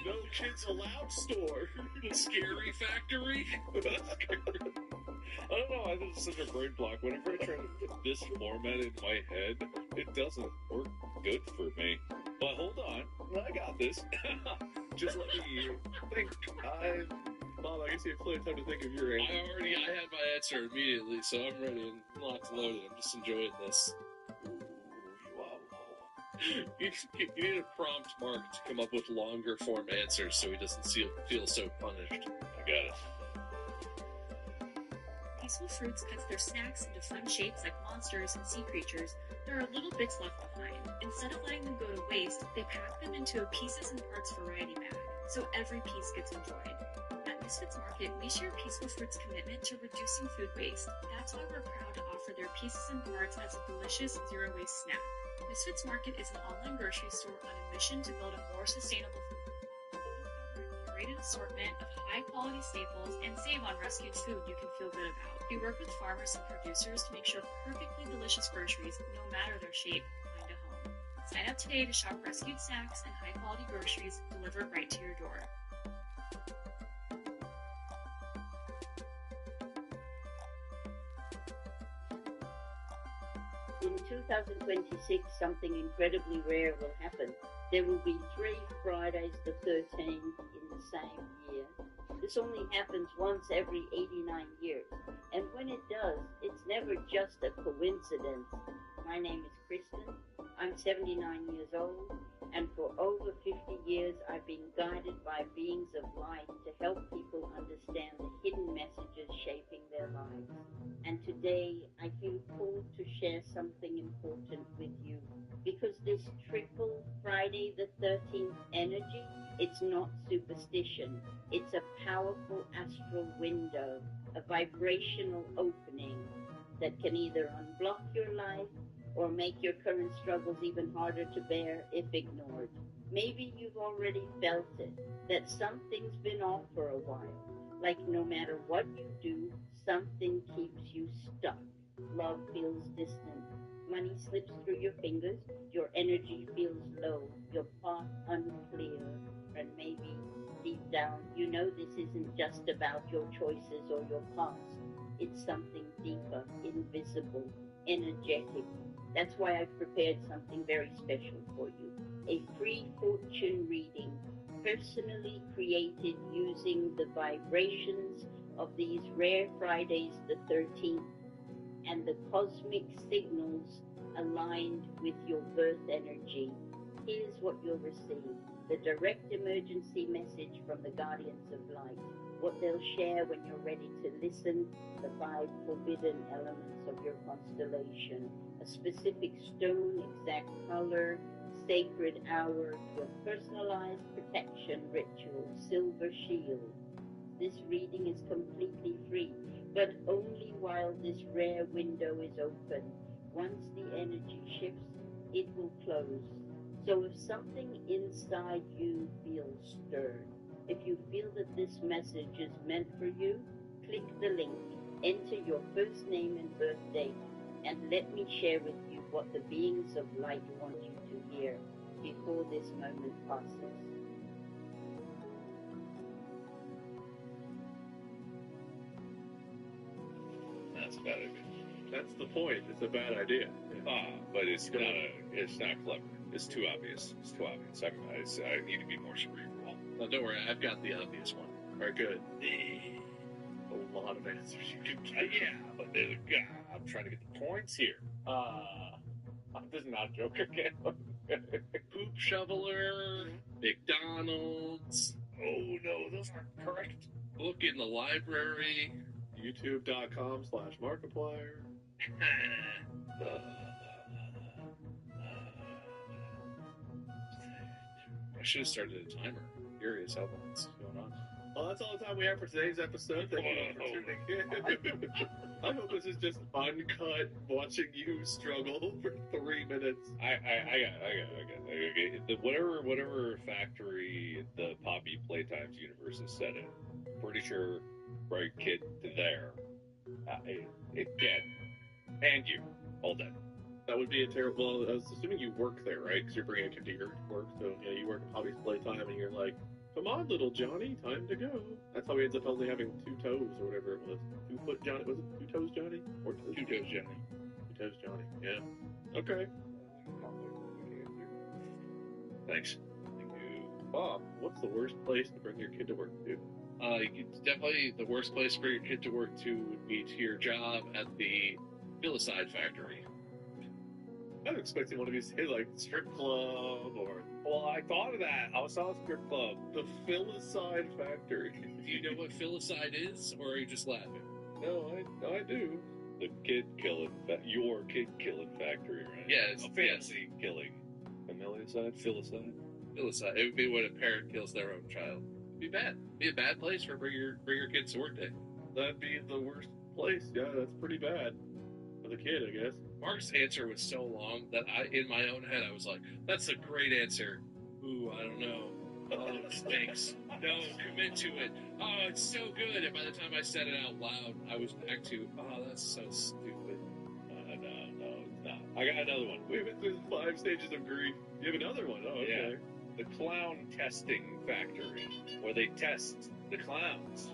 No Kids Allowed store. The Scary Factory. I don't know, I think it's such a brain block. Whenever I try to put this format in my head, it doesn't work good for me. But hold on, I got this. Just let me think.
Bob, I guess you have plenty of time to think of your answer.
I had my answer immediately, so I'm ready and locked and loaded. I'm just enjoying this. You need to prompt Mark to come up with longer form answers so he doesn't feel so punished. I got it.
Peaceful Fruits cuts their snacks into fun shapes like monsters and sea creatures. There are little bits left behind. Instead of letting them go to waste, they pack them into a pieces and parts variety bag, so every piece gets enjoyed. At Misfits Market, we share Peaceful Fruits' commitment to reducing food waste. That's why we're proud to offer their pieces and parts as a delicious zero-waste snack. Misfits Market is an online grocery store on a mission to build a more sustainable food. A curated assortment of high-quality staples and save on rescued food you can feel good about. We work with farmers and producers to make sure perfectly delicious groceries, no matter their shape, find a home. Sign up today to shop rescued snacks and high-quality groceries delivered right to your door.
In 2026, something incredibly rare will happen. There will be 3 Fridays the 13th in the same year. This only happens once every 89 years. And when it does, it's never just a coincidence. My name is Kristen. I'm 79 years old. And for over 50 years, I've been guided by beings of light to help people understand the hidden messages shaping their lives. And today, I feel called to share something important with you. Because this triple Friday the 13th energy, it's not superstition. It's a powerful astral window, a vibrational opening that can either unblock your life or make your current struggles even harder to bear if ignored. Maybe you've already felt it, that something's been off for a while. Like no matter what you do, something keeps you stuck. Love feels distant. Money slips through your fingers. Your energy feels low. Your path unclear. And maybe deep down, you know this isn't just about your choices or your past. It's something deeper, invisible, energetic. That's why I've prepared something very special for you. A free fortune reading, personally created using the vibrations of these rare Fridays the 13th and the cosmic signals aligned with your birth energy. Here's what you'll receive. The direct emergency message from the Guardians of Light. What they'll share when you're ready to listen, the 5 forbidden elements of your constellation, a specific stone, exact color, sacred hour, your personalized protection ritual, silver shield. This reading is completely free, but only while this rare window is open. Once the energy shifts, it will close. So if something inside you feels stirred, if you feel that this message is meant for you, click the link, enter your first name and birth date, and let me share with you what the beings of light want you to hear before this moment passes.
That's a bad idea.
That's the point. It's a bad idea.
But it's not clever. It's too obvious. It's too obvious. I need to be more cerebral. No, don't worry. I've got the obvious one.
All right, good. A lot of answers you can get.
Yeah, but I'm trying to get the points here.
This is not a joke again.
Poop shoveler, McDonald's. Oh no, those aren't correct. Book in the library.
YouTube.com/Markiplier.
should have started a timer. I'm curious how that's going on.
Well, that's all the time we have for today's episode. Thank you all for tuning in. I hope this is just uncut watching you struggle for 3 minutes.
I got it. Whatever factory the Poppy Playtimes universe is set in, pretty sure right kid to there, it dead, and you all dead.
That would be a terrible. Well, I was assuming you work there, right? Because you're bringing a kid to your work, so you work at Poppy's Playtime, and you're like, "Come on, little Johnny, time to go." That's how he ends up only having 2 toes or whatever it was. 2 foot Johnny, was it 2 toes Johnny? Or 2 toes Johnny? 2 toes Johnny. Yeah. Okay.
Thanks.
Bob, what's the worst place to bring your kid to work to?
Definitely the worst place for your kid to work to would be to your job at the filicide factory.
I was expecting one of you to say, like, strip club or...
Well, I thought of that. I saw a strip club.
The filicide factory.
Do you know what filicide is, or are you just laughing?
No, I do.
The kid killing, your kid killing factory, right?
Yeah, it's
a fancy killing. Familicide? Filicide?
Filicide. It would be when a parent kills their own child. It'd be bad. It'd be a bad place for bring your kids to work day.
That'd be the worst place. Yeah, that's pretty bad. For the kid, I guess.
Mark's answer was so long that in my own head, I was like, that's a great answer. Ooh, I don't know. Oh, it stinks. No, commit to it. Oh, it's so good. And by the time I said it out loud, I was back to, oh, that's so stupid.
No, it's not. I got another one.
We went through 5 stages of grief. You have another one? Oh, okay.
Yeah. The clown testing factory, where they test the clowns.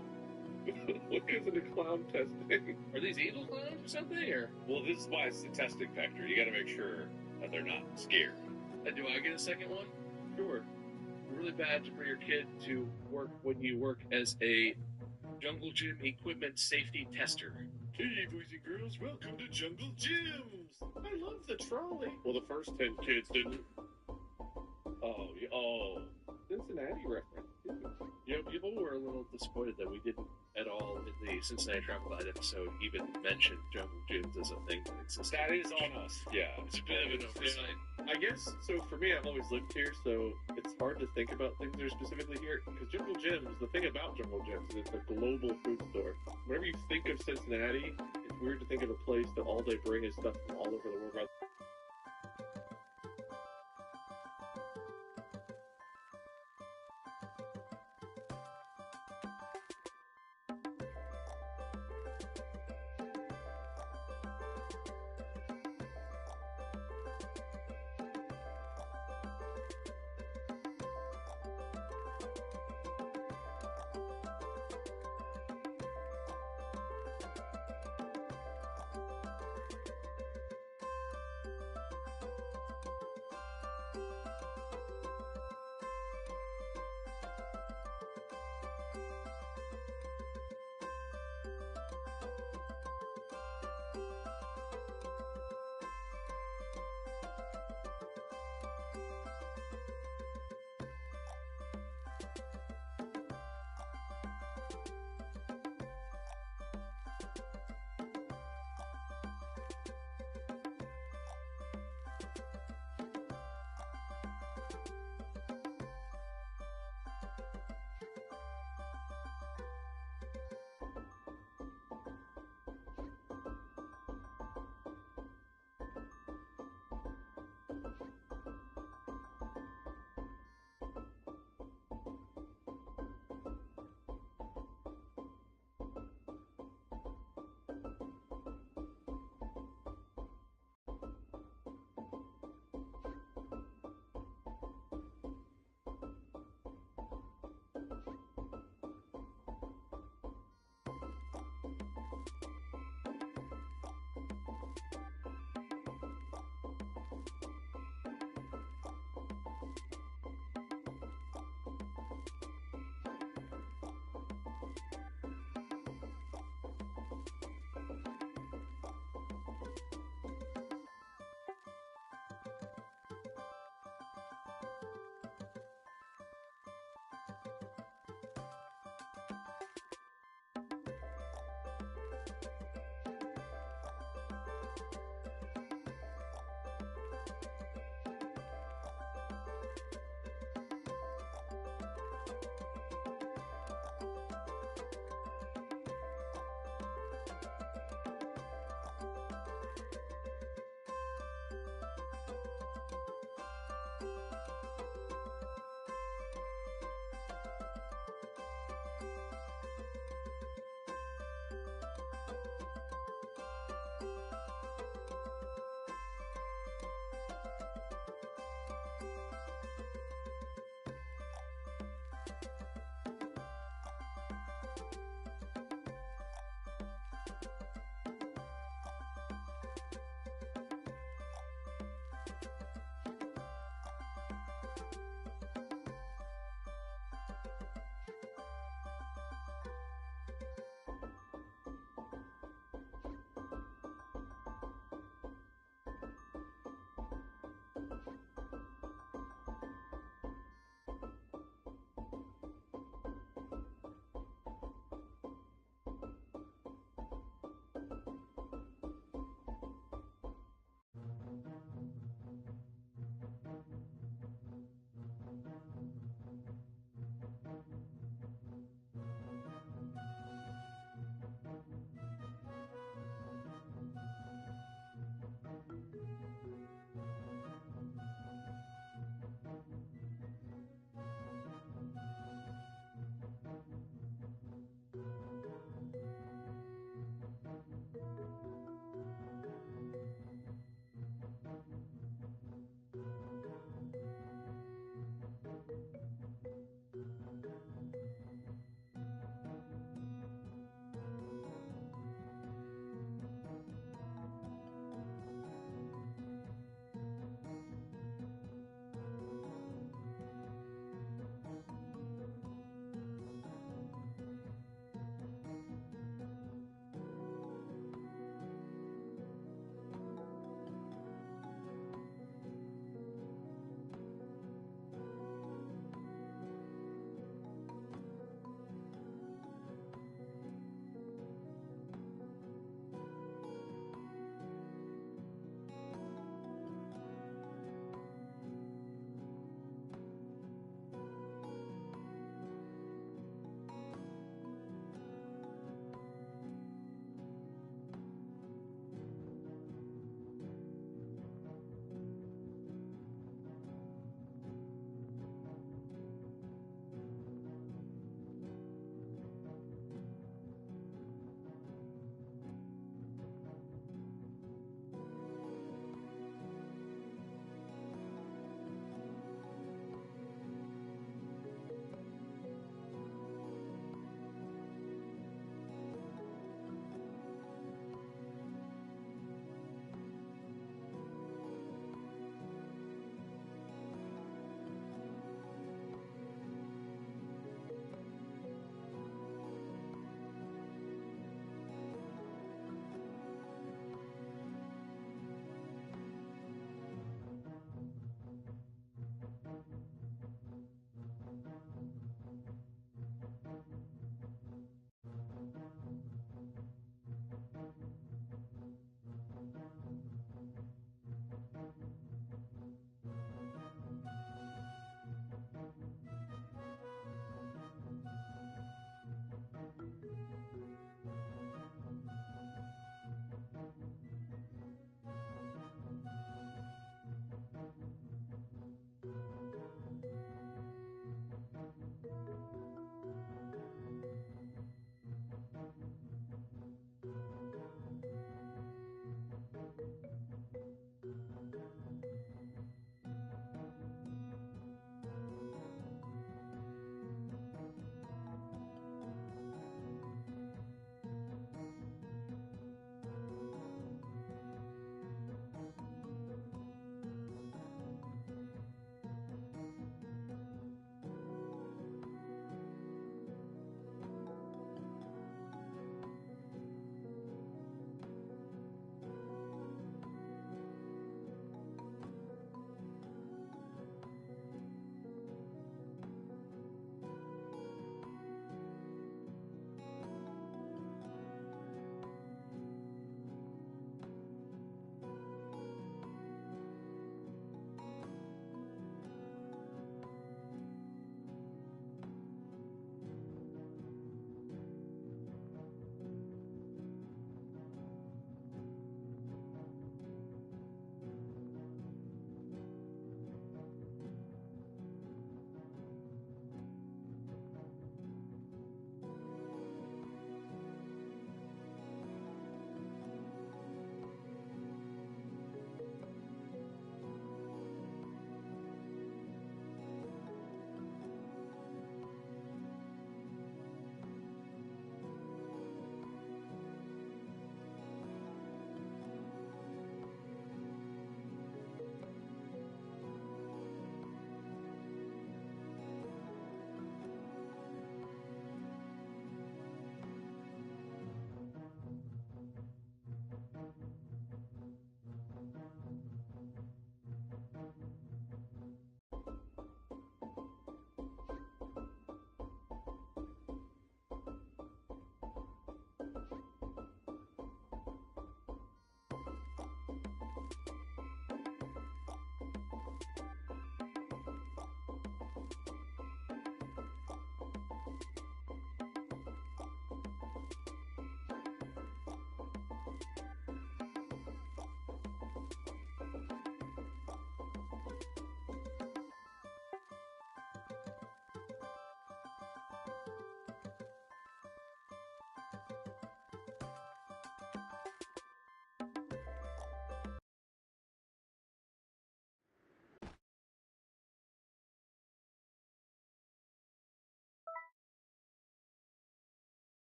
What goes into clown testing?
Are these evil clowns or something? Or?
Well, this is why it's the testing factory. You got to make sure that they're not scared.
Do I get a second one?
Sure.
Really bad for your kid to work when you work as a Jungle Gym equipment safety tester.
Hey, boys and girls, welcome to Jungle Gyms. I love the trolley. Well, the first 10 kids didn't.
Oh,
Cincinnati reference.
You know, people were a little disappointed that we didn't at all in the Cincinnati Travel Guide episode even mention Jungle Gyms as a thing that exists.
That is on us. Yeah,
it's a bit of an oversight.
I guess, so for me, I've always lived here, so it's hard to think about things that are specifically here. Because Jungle Gyms, the thing about Jungle Gyms is it's a global food store. Whenever you think of Cincinnati, it's weird to think of a place that all they bring is stuff from all over the world.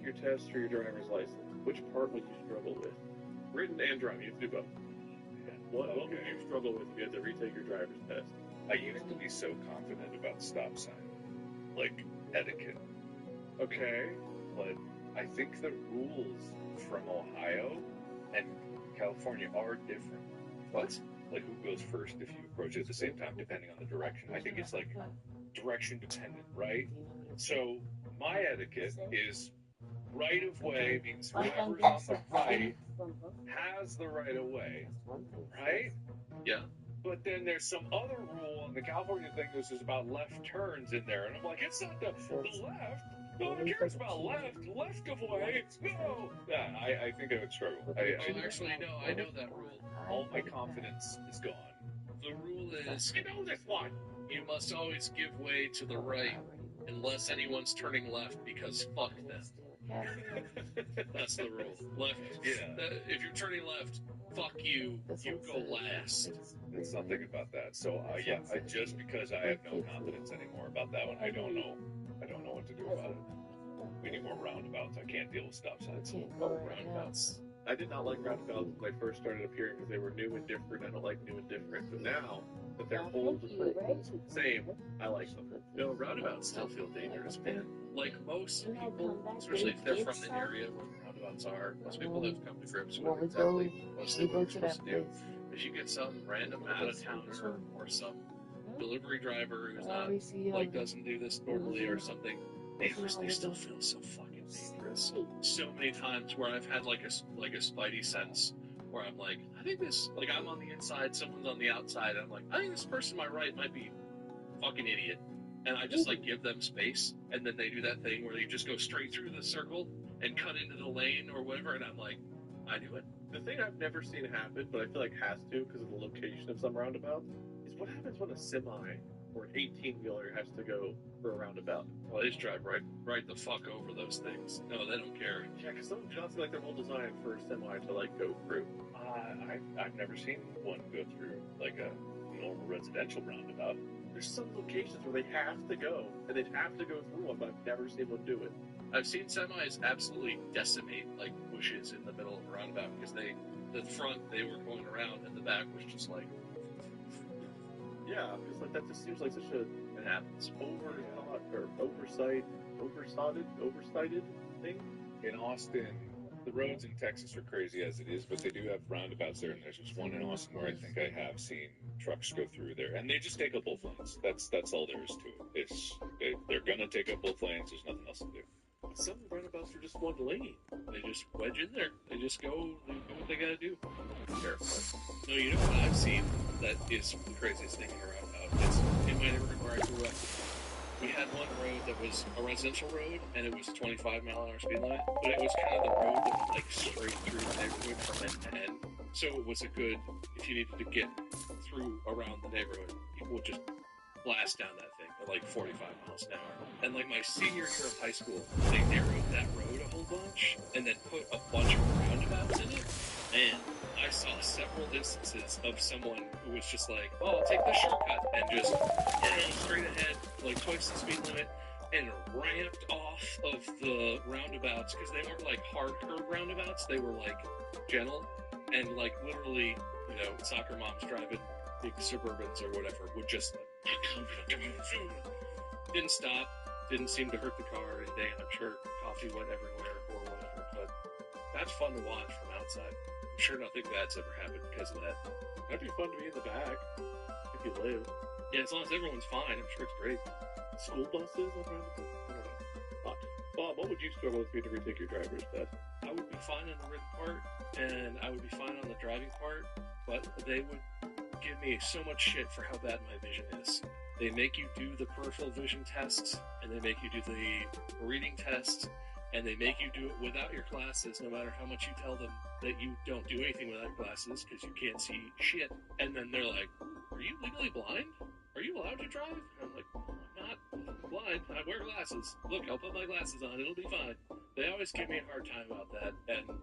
Your test for your driver's license. Which part would you struggle with? Written and driving. You have to do both. What would you struggle with if you had to retake your driver's test?
I used to be so confident about stop sign, like etiquette.
Okay.
But I think the rules from Ohio and California are different.
What?
Like who goes first if you approach it at the same time, depending on the direction. I think it's like direction dependent, right? So my etiquette is right of way means whoever's on the right has the right of way, right?
Yeah.
But then there's some other rule on the California thing that says about left turns in there, and I'm like, it's not the left. No one cares about left of way. No. Yeah, I think I would struggle.
Actually, no, I know that rule.
All my confidence is gone.
The rule is
I know this one.
you must always give way to the right unless anyone's turning left because fuck them. That's the rule. Left.
Yeah.
If you're turning left, fuck you. You go last.
There's something about that. So yeah, just because I have no confidence anymore about that one, I don't know what to do about it. We need more roundabouts. I can't deal with stop signs.
Roundabouts. I did not like roundabouts when I first started appearing because they were new and different. I don't like new and different. But now that they're old and same, I like them.
No, roundabouts still feel dangerous, man. Like most people, especially if they're from the area where the roundabouts are, most people have come to grips with exactly mostly what you're supposed to do. If you get some random out-of-towner or some delivery driver who's not, like, doesn't do this normally or something, they still feel so fucking dangerous. So many times where I've had like a spidey sense where I'm like, I think this, like I'm on the inside, someone's on the outside, and I'm like, I think this person on my right might be a fucking idiot. And I just like give them space, and then they do that thing where you just go straight through the circle and cut into the lane or whatever, and I'm like, I do it.
The thing I've never seen happen, but I feel like has to because of the location of some roundabouts, is what happens when a semi or an 18-wheeler has to go for a roundabout.
Well, they just drive right the fuck over those things. No, they don't care.
Yeah, because some of them do not seem like they're well designed for a semi to like go through.
I've never seen one go through like a normal residential roundabout.
There's some locations where they have to go, and they'd have to go through one, but I've never seen one do it.
I've seen semis absolutely decimate like bushes in the middle of a roundabout because the front they were going around and the back was just like.
Yeah, because like that just seems like such a
It happens.
oversighted thing.
In Austin, the roads in Texas are crazy as it is, but they do have roundabouts there, and there's just one in Austin where I think I have seen trucks go through there, and they just take up both lanes. That's all there is to it. They're gonna take up both lanes. There's nothing else to do.
Some roundabouts are just one lane.
They just wedge in there. They just go. They do what they gotta do.
terrified.
No, you know what I've seen that is the craziest thing in a roundabout? It's in my neighborhood where I grew up. We had one road that was a residential road, and it was 25-mile-an-hour speed limit, but it was kind of the road that went like straight through the neighborhood from end to end. So it was a good, if you needed to get through around the neighborhood, people would just blast down that thing at like 45 miles an hour. And like my senior year of high school, they narrowed that road a whole bunch, and then put a bunch of roundabouts in it. Man, I saw several instances of someone who was just like, oh, I'll take the shortcut, and just straight ahead, like twice the speed limit, and ramped off of the roundabouts, because they weren't like hard curb roundabouts, they were like gentle, and like literally, you know, soccer moms driving big Suburbans or whatever would just like, didn't stop, didn't seem to hurt the car or anything. I'm sure coffee went everywhere or whatever, but that's fun to watch from outside. I'm sure nothing bad's ever happened because of that.
That'd be fun to be in the back if you live.
Yeah, as long as everyone's fine, I'm sure it's great.
School buses? I don't know. Bob, what would you struggle with if you had to retake your driver's test?
I would be fine on the written part, and I would be fine on the driving part, but they would give me so much shit for how bad my vision is. They make you do the peripheral vision test, and they make you do the reading test, and they make you do it without your glasses, no matter how much you tell them that you don't do anything without glasses, because you can't see shit. And then they're like, are you legally blind? Are you allowed to drive? And I'm like, I'm not blind. I wear glasses. Look, I'll put my glasses on. It'll be fine. They always give me a hard time about that, and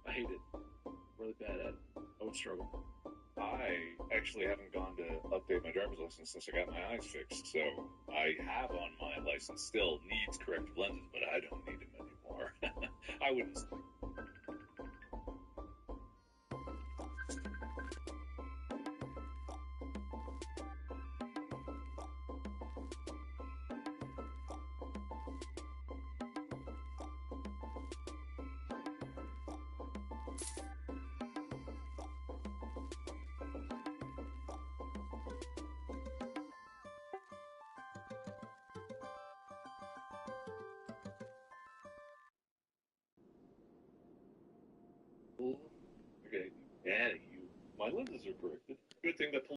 I hate it. Really bad at it. I would struggle.
I actually haven't gone to update my driver's license since I got my eyes fixed, so I have on my license still needs corrective lenses, but I don't need them anymore. I wouldn't.
Okay, yeah, my lenses are corrected.
Good thing that